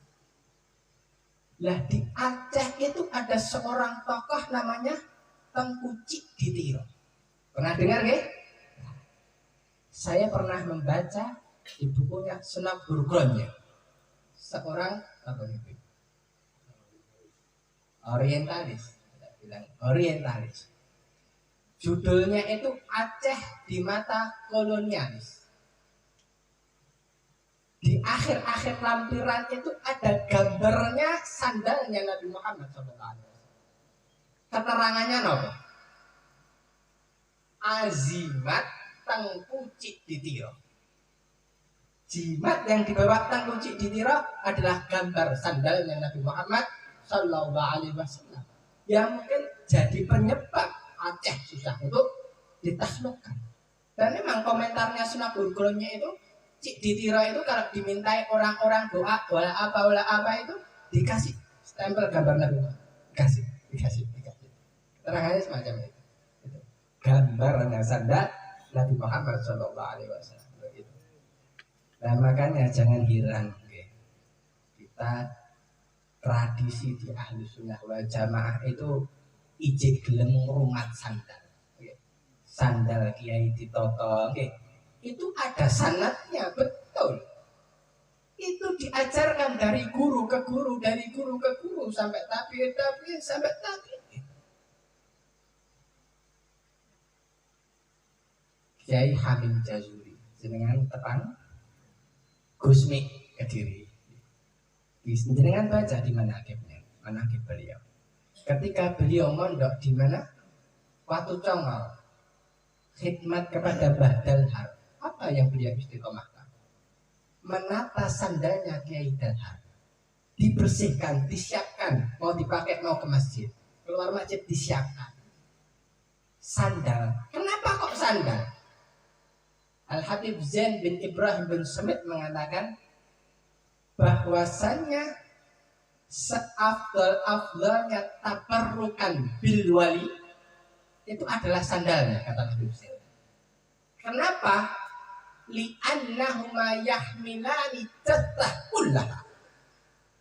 Lah di Aceh itu ada seorang tokoh namanya Tengku Cik Ditiro. Pernah dengar nggih? Saya pernah membaca di bukunya Sunan Burgonnya. Seorang orientalis. Judulnya itu Aceh di Mata Kolonialis. Di akhir-akhir lampiran itu ada gambarnya sandalnya Nabi Muhammad SAW. Keterangannya apa? Azimat Tengku Cik Ditiro. Jimat yang dibawa Tengku Cik Ditiro adalah gambar sandalnya Nabi Muhammad SAW, yang mungkin jadi penyebab Aceh susah untuk ditaklukkan. Dan memang komentarnya Sunan Burgonnya itu, Cik Ditiro itu kalau dimintai orang-orang doa wala apa itu dikasih stempel gambar Nabi Muhammad. Dikasih. Terangannya semacam itu. Gambarnya sandal Nabi Muhammad SAW. Nah makanya jangan heran, kita tradisi di Ahlus Sunnah wal Jamaah itu ijik gelem ngrumat sandal. Sandal Kiai Ditoto, itu ada sanadnya, betul. Itu diajarkan dari guru ke guru, dari guru ke guru sampai tabi'in sampai tabi'in. Kiai Hamid Jazuri jenengan tepang Gusmi Kediri. Jenengan baca di manaqibnya, manaqib beliau. Ketika beliau mondok di mana? Watu Congol. Khidmat kepada Mbah Dalhar. Apa yang beliau istiqomahkan? Menata sandalnya Kiai Dalhar. Dibersihkan, disiapkan, mau dipakai mau ke masjid. Keluar masjid disiapkan. Sandal. Kenapa kok sandal? Al-Habib Zain bin Ibrahim bin Smith mengatakan bahwasannya seafdal-afdalnya tabarrukan bil wali itu adalah sandalnya, kata Habib Zain. Kenapa? Li'annahuma yahmilani jathah kullaha.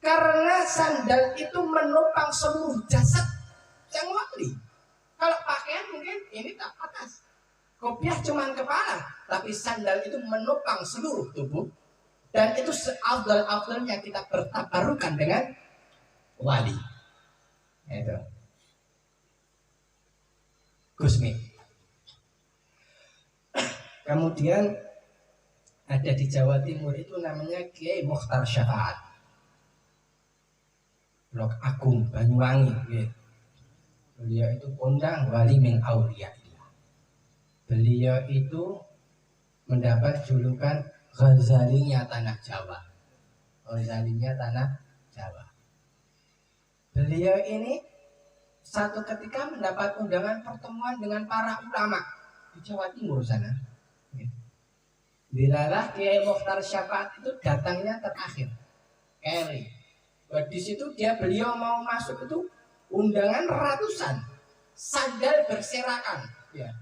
Karena sandal itu menopang seluruh jasad yang wali. Kalau pakaian mungkin ini tak atas, kopiah cuman kepala, tapi sandal itu menopang seluruh tubuh. Dan itu seafdal-afdalnya kita bertabarukan dengan wali. Itu Gusmi. Kemudian ada di Jawa Timur itu namanya Kiai Mukhtar Syafaat, Blok Agung Banyuwangi. Beliau itu kondang wali min auliya. Beliau itu mendapat julukan Ghazalinya Tanah Jawa. Ghazalinya Tanah Jawa. Beliau ini satu ketika mendapat undangan pertemuan dengan para ulama di Jawa Timur sana. Dilalah Kiai Mukhtar Syafaat itu datangnya terakhir. Keri. Di situ beliau mau masuk itu undangan ratusan, sandal berserakan. Ya.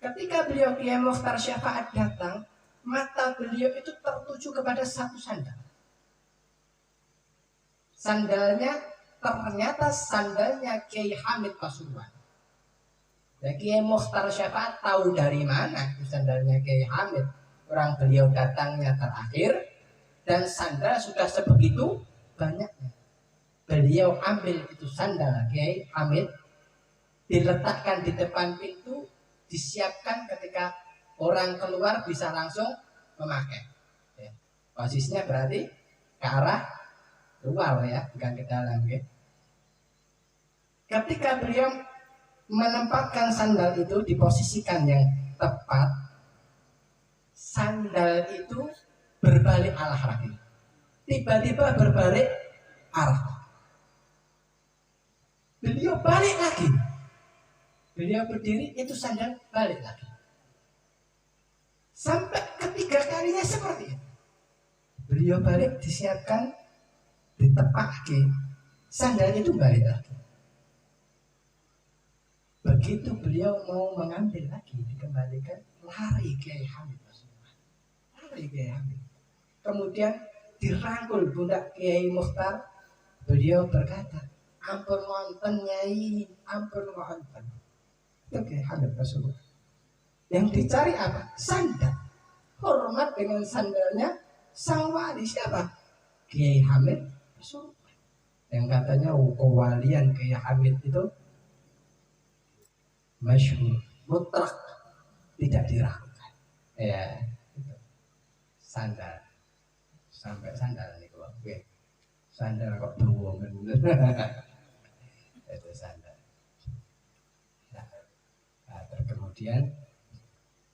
Ketika beliau Kiai Mukhtar Syafaat datang, mata beliau itu tertuju kepada satu sandal. Sandalnya ternyata sandalnya Kiai Hamid Pasuruan. Dan Kiai Mukhtar Syafaat tahu dari mana itu sandalnya Kiai Hamid. Orang beliau datangnya terakhir dan sandal sudah sebegitu banyaknya. Beliau ambil itu sandal Kiai Hamid, diletakkan di depan pintu, disiapkan ketika orang keluar bisa langsung memakai. Ya. Posisinya berarti ke arah luar ya, bukan ke dalam. Ya. Ketika beliau menempatkan sandal itu diposisikan yang tepat, sandal itu berbalik arah lagi. Tiba-tiba berbalik arah. Beliau balik lagi. Beliau berdiri, itu sandal balik lagi. Sampai ketiga kalinya seperti itu. Beliau balik, disiapkan, ditepak lagi. Sandal itu balik lagi. Begitu beliau mau mengambil lagi, dikembalikan, lari Kiai Hamid. Lari Kiai Hamid. Kemudian dirangkul pundak Kiai Mukhtar. Beliau berkata, ampun wonten Nyai, ampun wonten. Itu Kiai Hamid Rasulullah. Yang dicari apa? Sandal. Hormat dengan sandalnya sang wali siapa? Kiai Hamid Rasulullah. Yang katanya kewalian Kiai Hamid itu masyhur, mutlak, tidak diragukan. Ya, itu. Sandal. Sampai sandal nih kok. Sandal kok tuwong bener. Itu sandal. Nah, kemudian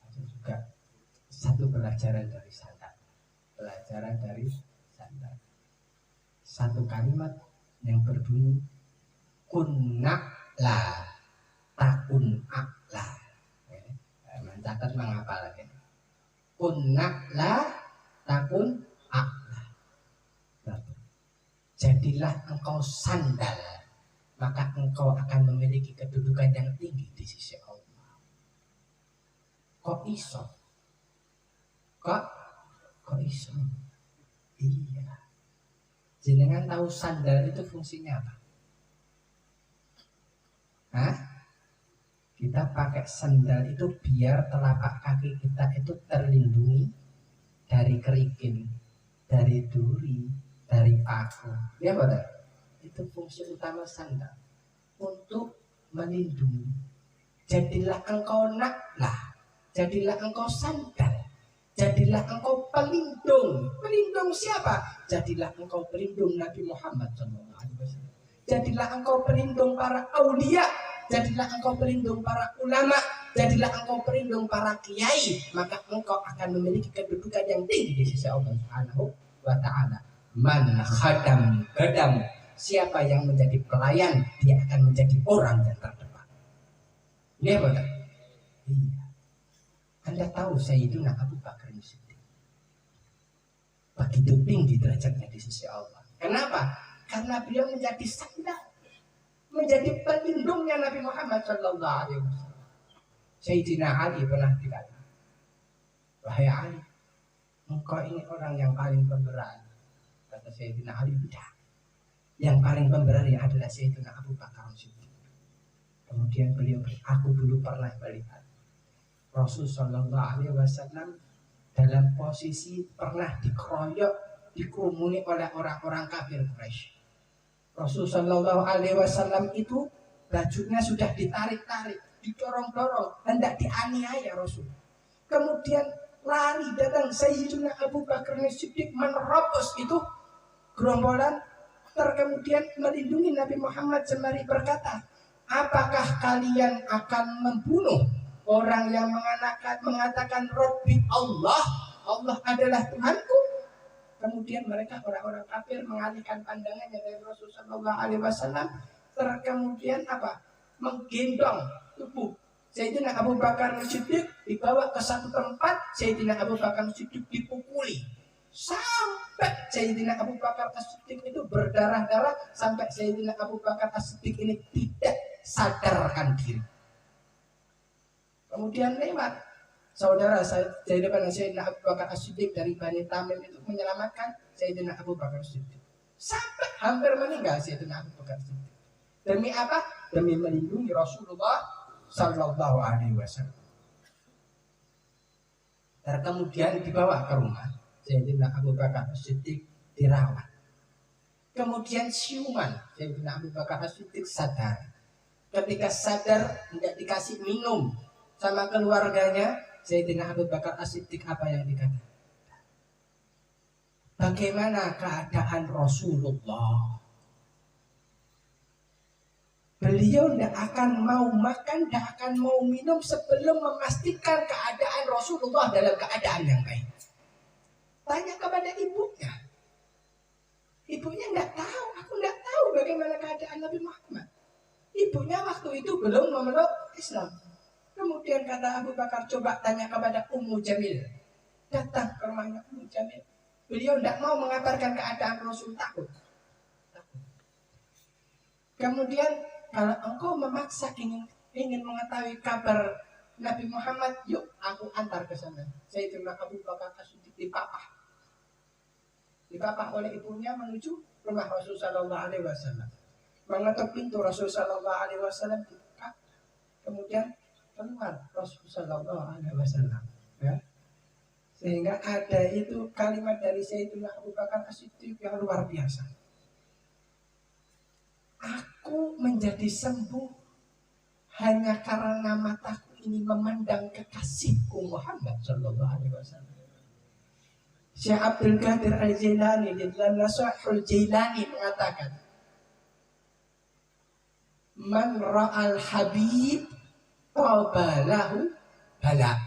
ada juga satu pelajaran dari sandal. Pelajaran dari sandal. Satu kalimat yang berbunyi kunna la takun akla. Mencatat mengapa lagi? Kunna la takun akla. Jadilah engkau sandal, maka engkau akan memiliki kedudukan yang tinggi di sisi Allah. Kok iso? Kok iso? Iya. Jenengan tahu sandal itu fungsinya apa? Hah? Kita pakai sandal itu biar telapak kaki kita itu terlindungi dari kerikil, dari duri, dari paku. Ya betul. Itu fungsi utama sandal, untuk melindungi. Jadilah engkau naklah, jadilah engkau sandal, jadilah engkau pelindung. Pelindung siapa? Jadilah engkau pelindung Nabi Muhammad SAW. Jadilah engkau pelindung para aulia, jadilah engkau pelindung para ulama, jadilah engkau pelindung para kiai. Maka engkau akan memiliki kedudukan yang tinggi di sisi Allah Subhanahu wa Ta'ala. Man khadam gadam, siapa yang menjadi pelayan, dia akan menjadi orang yang terdepan. Dia betul. Iya. Anda tahu Sayyidina Abu Bakar Siddiq begitu tinggi derajatnya di sisi Allah. Kenapa? Karena beliau menjadi sandal, menjadi pelindungnya Nabi Muhammad SAW. Sayyidina Ali pernah dikatakan, wahai Ali, engkau ini orang yang paling pemberani. Kata Sayyidina Ali, tidak. Yang paling pemberani adalah Sayyidina Abu Bakar Siddiq. Kemudian beliau, aku dulu pernah melihat Rasulullah SAW dalam posisi pernah dikeroyok, dikerumuni oleh orang-orang kafir Quraisy. Rasulullah SAW itu bajunya sudah ditarik-tarik, didorong-dorong, hendak dianiaya Rasul. Kemudian lari datang Sayyidina Abu Bakar Siddiq menerobos itu gerombolan, kemudian melindungi Nabi Muhammad sembari berkata, apakah kalian akan membunuh orang yang mengatakan Rabbi Allah, Allah adalah Tuhanku? Kemudian mereka orang-orang kafir mengalihkan pandangannya dari Rasulullah SAW. Kemudian apa? Menggendong tubuh Sayyidina Abu Bakar Siddiq, dibawa ke satu tempat. Sayyidina Abu Bakar Siddiq dipukuli sampai Sayyidina Abu Bakar Siddiq itu berdarah-darah, sampai Sayyidina Abu Bakar Siddiq ini tidak sadarkan diri. Kemudian lewat saudara Sayyidina Abu Bakar Siddiq dari Bani Tamim itu menyelamatkan Sayyidina Abu Bakar Siddiq. Sampai hampir meninggal Sayyidina Abu Bakar Siddiq. Demi apa? Demi melindungi Rasulullah Sallallahu Alaihi Wasallam. Dan kemudian dibawa ke rumah Sayyidina Abu Bakar Siddiq, dirawat. Kemudian siuman Sayyidina Abu Bakar Siddiq sadar. Ketika sadar tidak dikasih minum sama keluarganya, Sayyidina Abu Bakar As-Siddiq apa yang dikatakan? Bagaimana keadaan Rasulullah? Beliau tidak akan mau makan, tidak akan mau minum sebelum memastikan keadaan Rasulullah dalam keadaan yang baik. Tanya kepada ibunya. Ibunya tidak tahu, aku tidak tahu bagaimana keadaan Nabi Muhammad. Ibunya waktu itu belum memeluk Islam. Kemudian kata Abu Bakar, coba tanya kepada Ummu Jamil. Datang ke rumahnya Ummu Jamil. Beliau tidak mau mengabarkan keadaan Rasul, takut. Kemudian kalau engkau memaksa ingin mengetahui kabar Nabi Muhammad, yuk aku antar ke sana. Sayyidina Abu Bakar As-Siddiq dipapah oleh ibunya menuju rumah Rasul Sallallahu Alaihi Wasallam. Mengetuk pintu Rasul Sallallahu Alaihi Wasallam dibuka. Kemudian keluar Rasul Sallallahu Alaihi Wasallam, ya. Sehingga ada itu kalimat dari Sayyidina Abu Bakar As-Siddiq yang luar biasa. Aku menjadi sembuh hanya karena mataku ini memandang kekasihku Muhammad Sallallahu Alaihi Wasallam. Syekh Abdul Qadir Al-Jailani di dalam Nasuhul Jailani mengatakan, Man ra'al habib tabalahu bala.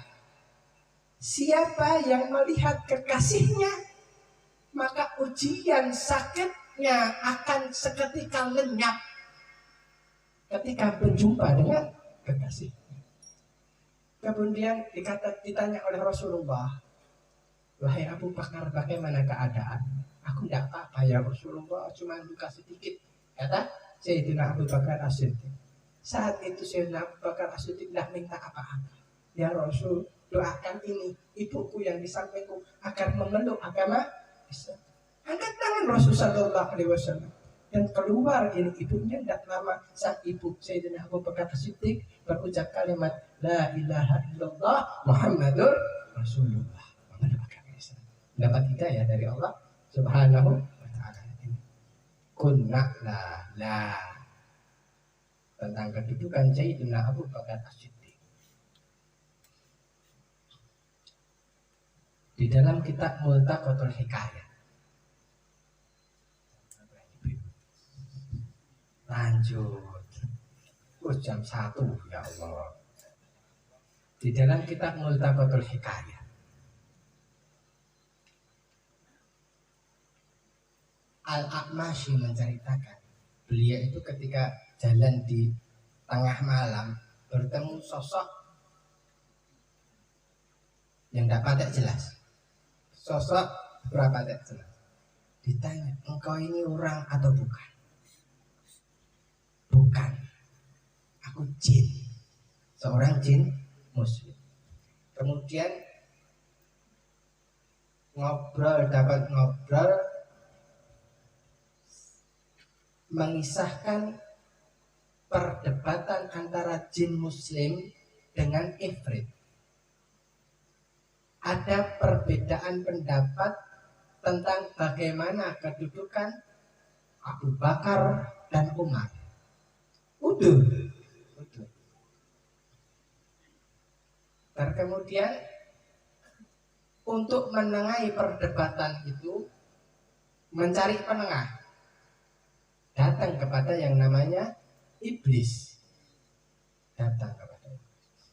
Siapa yang melihat kekasihnya, maka ujian sakitnya akan seketika lenyap ketika berjumpa dengan kekasihnya. Kemudian ditanya oleh Rasulullah, wahai Abu Bakar, bagaimana keadaan? Aku tidak apa-apa ya Rasulullah, cuma luka sedikit, kata Sayyidina Abu Bakar As-Siddiq. Saat itu Sayyidina Abu Bakar As-Siddiq tidak minta apa-apa. Ya Rasul, doakan ini ibuku yang di sampingku agar memeluk agama Islam. Angkat tangan Rasul Sallallahu Alaihi Wasallam. Dan keluar ini ibunya tidak lama, sang ibu Sayyidina Abu Bakar As-Siddiq berucap kalimat La ilaha illallah Muhammadur Rasulullah. Dapat hidayah dari Allah Subhanahu wa ta'ala. Kunna la tentang kedudukan Sayyidina Abu Bakar As-Siddiq. Di dalam kitab Multaqatul Hikayah. Lanjut. Jam 1 ya Allah. Di dalam kitab Multaqatul Hikayah. Al-A'mashi menceritakan beliau itu ketika jalan di tengah malam bertemu sosok yang tidak patek jelas. Sosok berapa patek jelas. Ditanya, engkau ini orang atau bukan? Bukan. Aku jin. Seorang jin muslim. Kemudian dapat ngobrol mengisahkan perdebatan antara jin muslim dengan ifrit. Ada perbedaan pendapat tentang bagaimana kedudukan Abu Bakar dan Umar. Udah. Dan kemudian untuk menengahi perdebatan itu mencari penengah. Datang kepada yang namanya iblis. Datang kepada iblis.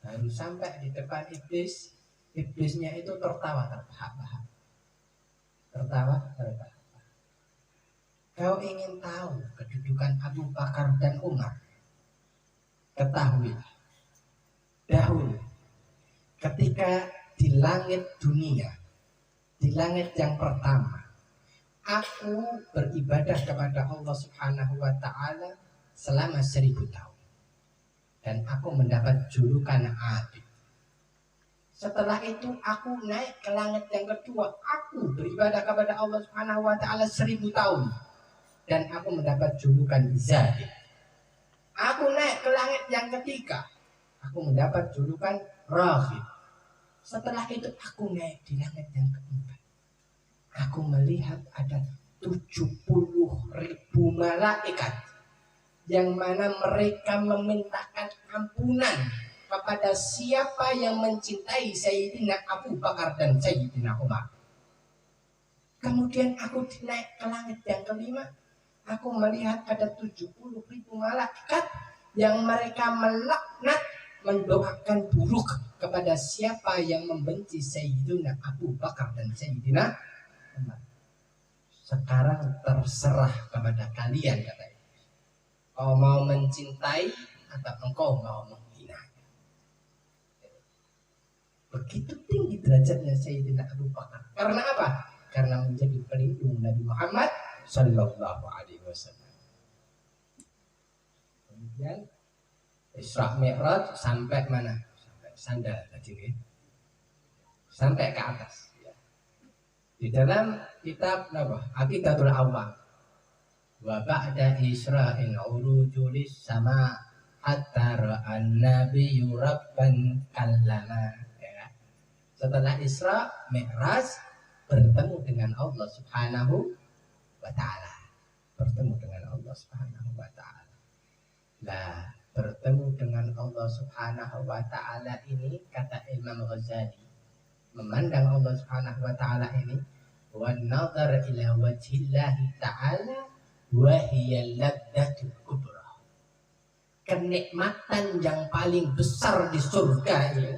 Baru sampai di depan iblis, iblisnya itu tertawa terbahak-bahak. Tertawa terbahak. Kau ingin tahu kedudukan Abu Bakar dan Umar? Ketahuilah, dahulu ketika di langit dunia, di langit yang pertama, aku beribadah kepada Allah Subhanahu wa ta'ala selama 1000 tahun. Dan aku mendapat julukan abid. Setelah itu aku naik ke langit yang kedua. Aku beribadah kepada Allah Subhanahu wa ta'ala 1000 tahun. Dan aku mendapat julukan zahid. Aku naik ke langit yang ketiga. Aku mendapat julukan raghib. Setelah itu aku naik di langit yang keempat. Aku melihat ada 70.000 malaikat yang mana mereka memintakan ampunan kepada siapa yang mencintai Sayyidina Abu Bakar dan Sayyidina Umar. Kemudian aku naik ke langit yang kelima. Aku melihat ada 70.000 malaikat yang mereka melaknat, mendoakan buruk kepada siapa yang membenci Sayyidina Abu Bakar dan Sayyidina Umar. Sekarang terserah kepada kalian, katanya. Kau mau mencintai atau engkau mau menghina? Begitu tinggi derajatnya Sayyidina Abu Bakar. Karena apa? Karena menjadi pelindung Nabi Muhammad Sallallahu Alaihi Wasallam. Kemudian Isra Mi'raj sampai mana? Sampai sandal tadi, sampai ke atas. Di dalam kitab Aqidatul Awam, wa ba'da Isra'in urujulis sama hatta ra'an nabiyyu rabban kallama. Ya. Setelah Isra Mi'raj bertemu dengan Allah Subhanahu wa ta'ala. Bertemu dengan Allah Subhanahu wa ta'ala. Nah, bertemu dengan Allah Subhanahu wa ta'ala ini, kata Imam Ghazali, memandang Allah Subhanahu wa ta'ala ini, wa nazar ila wajhillahi ta'ala wa hiya ladzatul kubra. Kenikmatan yang paling besar di surga ini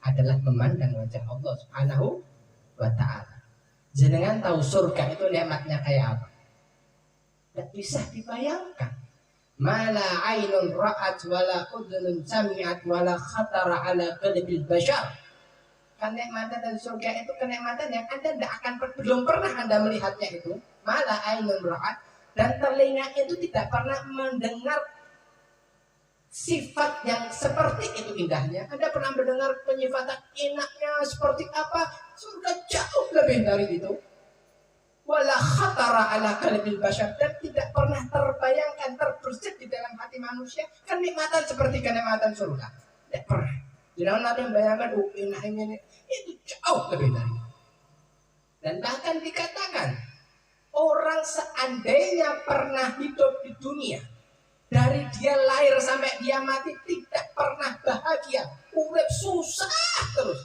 adalah memandang wajah Allah Subhanahu wa ta'ala. Jenengan tahu surga itu nikmatnya kayak apa? Tidak bisa dibayangkan. Mala ainun ra'at wala udhunun sami'at wala khatara ala qalbil bashar. Kenikmatan dan surga itu kenikmatan yang Anda belum pernah Anda melihatnya itu. Mala ainun ra'at, dan telinga itu tidak pernah mendengar sifat yang seperti itu indahnya. Anda pernah mendengar penyifatan enaknya seperti apa? Surga jauh lebih dari itu. wala khatara ala qalbil bashar, dan tidak pernah terbayangkan, terbersit di dalam hati manusia kenikmatan seperti kenikmatan surga. Tidak pernah. Jangan ada yang bayangkan enak ini, itu jauh lebih dari itu. Dan bahkan dikatakan orang seandainya pernah hidup di dunia, dari dia lahir sampai dia mati tidak pernah bahagia, urip susah terus.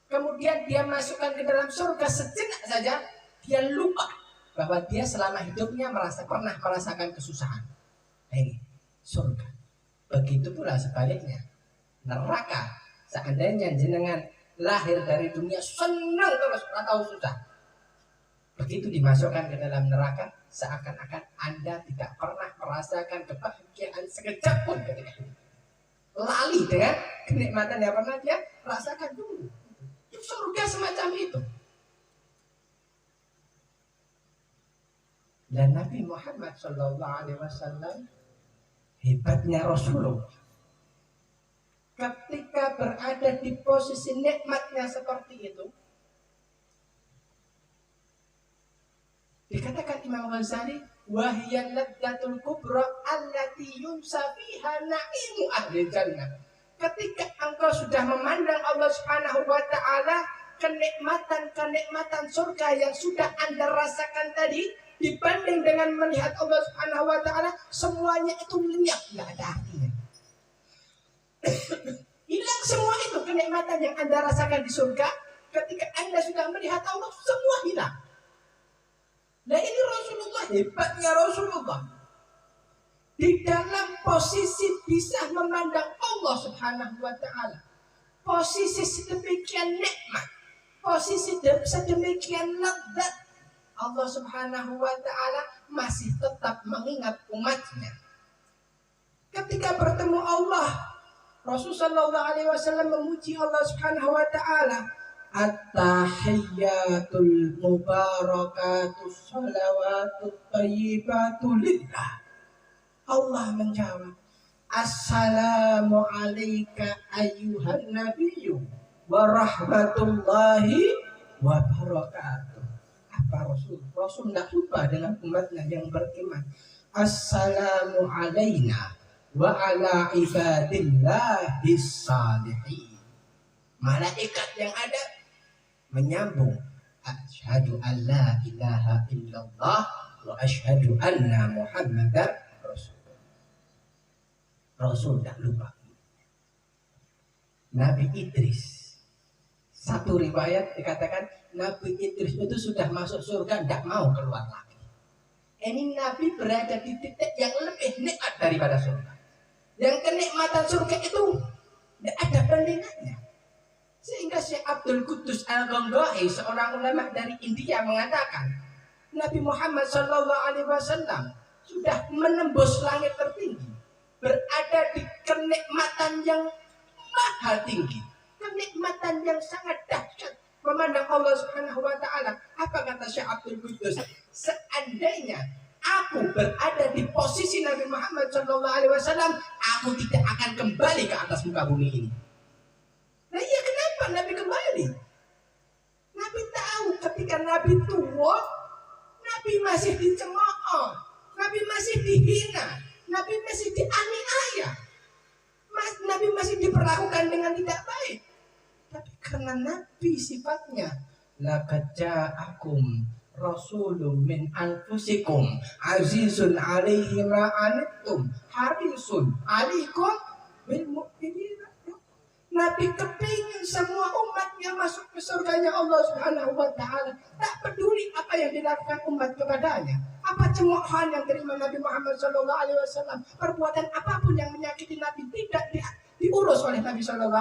Kemudian dia masukkan ke dalam surga sejenak saja, dia lupa bahwa dia selama hidupnya pernah merasakan kesusahan. Nah, ini surga. Begitu pula sebaliknya neraka. Seandainya jenengan lahir dari dunia senang terus atau susah, begitu dimasukkan ke dalam neraka seakan-akan Anda tidak pernah merasakan kebahagiaan sekejap pun ketika itu. Lali dengan kenikmatan yang pernah dia rasakan dulu. Itu surga semacam itu. Dan Nabi Muhammad SAW, hebatnya Rasulullah, ketika berada di posisi nikmatnya seperti itu, dikatakan Imam Ghazali, wahiyal ladzatul kubra allati yumsa fiha na'imu ahli jannah. Ketika engkau sudah memandang Allah Subhanahu wa taala, kenikmatan surga yang sudah Anda rasakan tadi dibanding dengan melihat Allah Subhanahu wa taala, semuanya itu lenyap, enggak ada artinya. Hilang semua itu kenikmatan yang Anda rasakan di surga. Ketika Anda sudah melihat Allah, semua hilang. Nah, ini Rasulullah, hebatnya Rasulullah, di dalam posisi bisa memandang Allah Subhanahu wa taala, posisi sedemikian nikmat, posisi sedemikian lezat, Allah Subhanahu wa taala masih tetap mengingat umatnya. Ketika bertemu Allah, Rasulullah SAW memuji Allah Subhanahu wa taala, at-tahiyyatul mubarakatus salawatut thayyibatu lillah. Allah menjawab, assalamu alayka ayyuhan nabiyyu wa rahmatullahi wa barakatuh. Apa Rasul tidak lupa dengan umatnya yang beriman. Assalamu alayna wa ala ibadillahis salihin. Malaikat yang ada menyambung, asyhadu an la ilaha illallah wa asyhadu anna muhammadar rasulullah. Rasul tak lupa. Nabi Idris, satu riwayat dikatakan Nabi Idris itu sudah masuk surga, tidak mau keluar lagi. Ini Nabi berada di titik yang lebih nikmat daripada surga. Yang kenikmatan surga itu tidak ada bandingannya. Sehingga Syekh Abdul Qudus Al-Ghanghai, seorang ulama dari India, mengatakan Nabi Muhammad SAW sudah menembus langit tertinggi, berada di kenikmatan yang maha tinggi, kenikmatan yang sangat dahsyat, memandang Allah Subhanahu wa taala. Apa kata Syekh Abdul Qudus? Seandainya aku berada di posisi Nabi Muhammad SAW, aku tidak akan kembali ke atas muka bumi ini. Nah, iya, kenapa Nabi kembali? Nabi tahu ketika Nabi tua, Nabi masih dicemooh, Nabi masih dihina, Nabi masih dianiaya, Nabi masih diperlakukan dengan tidak baik. Tapi karena Nabi sifatnya, laqad ja'akum rasulun min anfusikum azizun 'alaihi ma 'anittum harisun 'alaikum bil mu'minin. Nabi kepingin semua umatnya masuk ke surganya Allah Subhanahu wa taala. Tak peduli apa yang dilakukan umat kepadanya. Apa cemoohan yang terima Nabi Muhammad SAW. Perbuatan apapun yang menyakiti Nabi tidak diurus oleh Nabi SAW.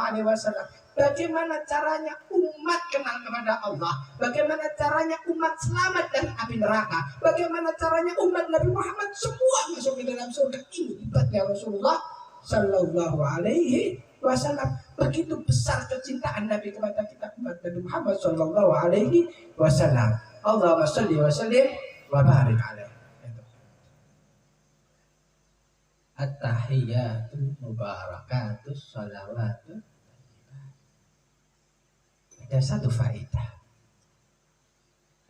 Bagaimana caranya umat kenal kepada Allah? Bagaimana caranya umat selamat dari api neraka? Bagaimana caranya umat Nabi Muhammad semua masuk ke dalam surga? Ini hebatnya Rasulullah Sallallahu Alaihi Wasallam. Begitu besar kecintaan Nabi kepada kita umat Nabi Muhammad Sallallahu Alaihi Wasallam. Allahumma sholli wa sallim wa barik alaihi. At-tahiyyatul mubarakatus salawatut. Ada satu faedah.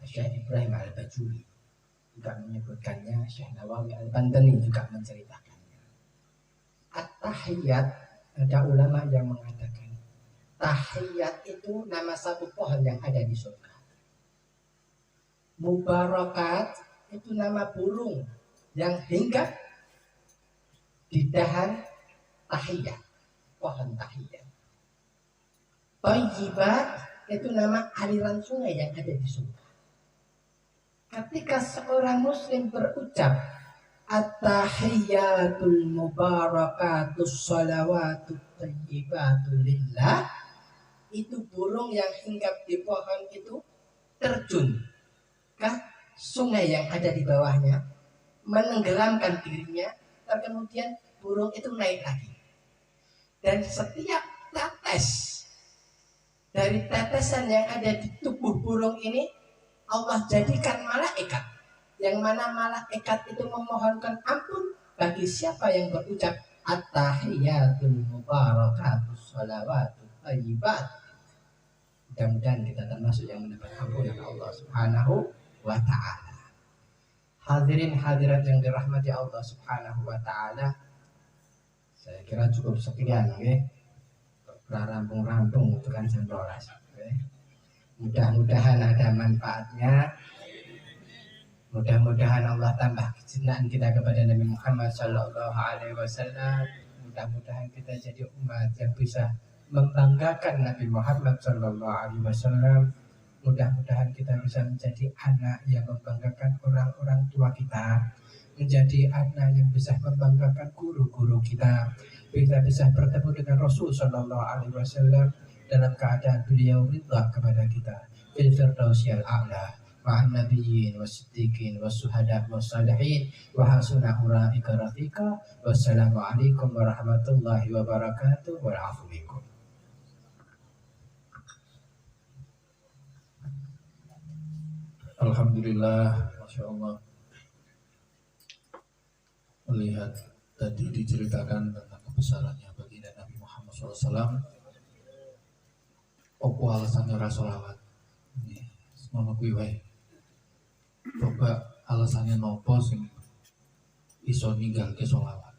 Syekh Ibrahim Al-Bajuri juga menyebutkannya, Syekh Nawawi Al-Bantani juga menceritakannya. At-tahiyat, ada ulama yang mengatakan tahiyat itu nama satu pohon yang ada di surga. Mubarakat itu nama burung yang hinggap di dahan tahiyat, pohon tahiyat. Thayyibat itu nama aliran sungai yang ada di surga. Ketika seorang muslim berucap at-tahiyyatul mubarakatus shalawatut thayyibatu lillah, itu burung yang hinggap di pohon itu terjun ke sungai yang ada di bawahnya, menenggelamkan dirinya, dan kemudian burung itu naik lagi. Dan setiap tetes dari tetesan yang ada di tubuh burung ini, Allah jadikan malaikat, yang mana malaikat itu memohonkan ampun bagi siapa yang berucap at-tahiyyatul mubarakatus shalawatut thayyibat. Mudah-mudahan kita termasuk yang mendapat ampunan Allah Subhanahu wa ta'ala. Hadirin hadirat yang dirahmati Allah Subhanahu wa ta'ala, saya kira cukup sekian, okay? Rampung-rampung itu kan sentolas, okay? Mudah-mudahan ada manfaatnya. Mudah-mudahan Allah tambah kecintaan kita kepada Nabi Muhammad SAW. Mudah-mudahan kita jadi umat yang bisa membanggakan Nabi Muhammad SAW. Mudah-mudahan kita bisa menjadi anak yang membanggakan orang-orang tua kita, menjadi anak yang bisa membanggakan guru-guru kita, bisa bertemu dengan Rasul Sallallahu Alaihi Wasallam dalam keadaan beliau ridha kepada kita fil firdausil a'la ma'an nabiyyin wasiddiqin wasuhada wassalihin wa hasuna ulaika rafiqa. Wassalamu alaikum warahmatullahi wabarakatuh. Wal afu minkum. Alhamdulillah, Masya Allah. Melihat tadi diceritakan tentang kebesarannya baginda Nabi Muhammad SAW. Apa alasannya rasolawat? Semoga kuiwai. Coba alasannya nopo sing iso ninggal ke solawat.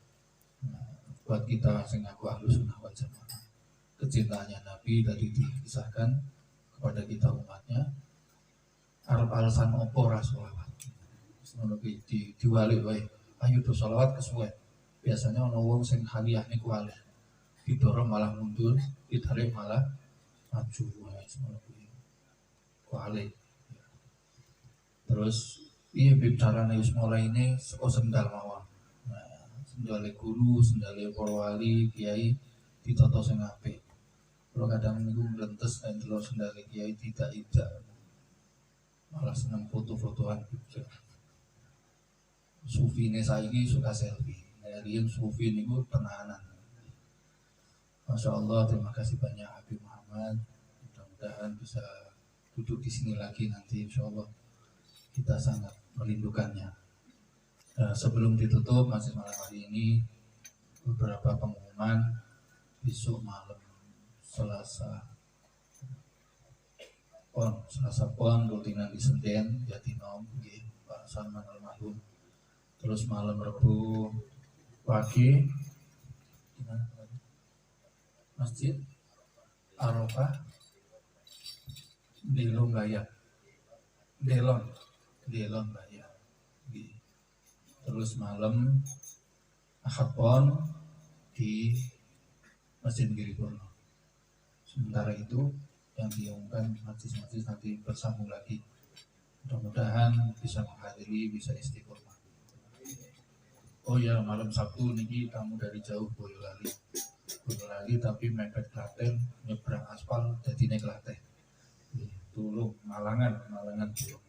Buat kita sing aku ahlu sunnah wal jamaah, kecintaannya Nabi tadi dikisahkan kepada kita umatnya. Arab alasan opo rasolawat? Semoga diwalik wae. Ayo do solawat kesuwen. Biasanya ono wong sing haliah niku alih, didorong malah mundur, ditarik malah maju. Semoga kuali. Terus iya bicaranya wis mulai ini seko sendal mawon. Nah, sendale guru, sendale para wali, kiai ditoto sing apik. Kalau kadang niku mlentes nek delok sendale kiai tidak ijak. Malah seneng foto-fotoan picture. Sufi ini saiki suka selfie. Riyen sufi niku tenanan. Masya Allah, terima kasih banyak Habib Muhammad. Mudah-mudahan bisa duduk di sini lagi nanti, insya Allah kita sangat merindukannya. Sebelum ditutup masih malam hari ini, beberapa pengumuman. Besok malam Selasa Pon rutinan di Senden Jatinom, Pak Salman almarhum. Terus malam Rebu pagi Masjid Arafah Delon Gaya, Delon Gaya. Terus malam Ahad Pon di Masjid Giripurno. Sementara itu yang diumumkan majlis-majlis nanti bersambung lagi. Mudah-mudahan bisa menghadiri, bisa istiqomah. Oh ya, malam Sabtu niki tamu dari jauh Boyolali tapi mepet Klaten, nyebrang aspal jadi naik Klaten. Tulung Malangan Tulung.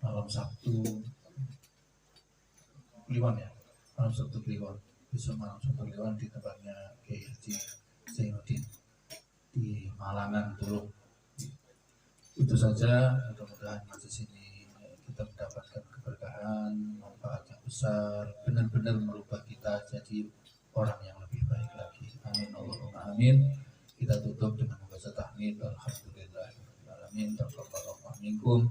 Malam Sabtu Kliwon ya, malam Sabtu Kliwon. Besok malam Sabtu Kliwon di tempatnya Kiai Haji Zainuddin di Malangan Tulung. Itu saja, mudah-mudahan majlis ini kita mendapatkan keberkahan, manfaat yang besar, benar-benar merubah kita jadi orang yang lebih baik lagi. Amin Allahumma amin. Kita tutup dengan membaca tahmid. Alhamdulillah. Amin. Taqabbalallahu minkum.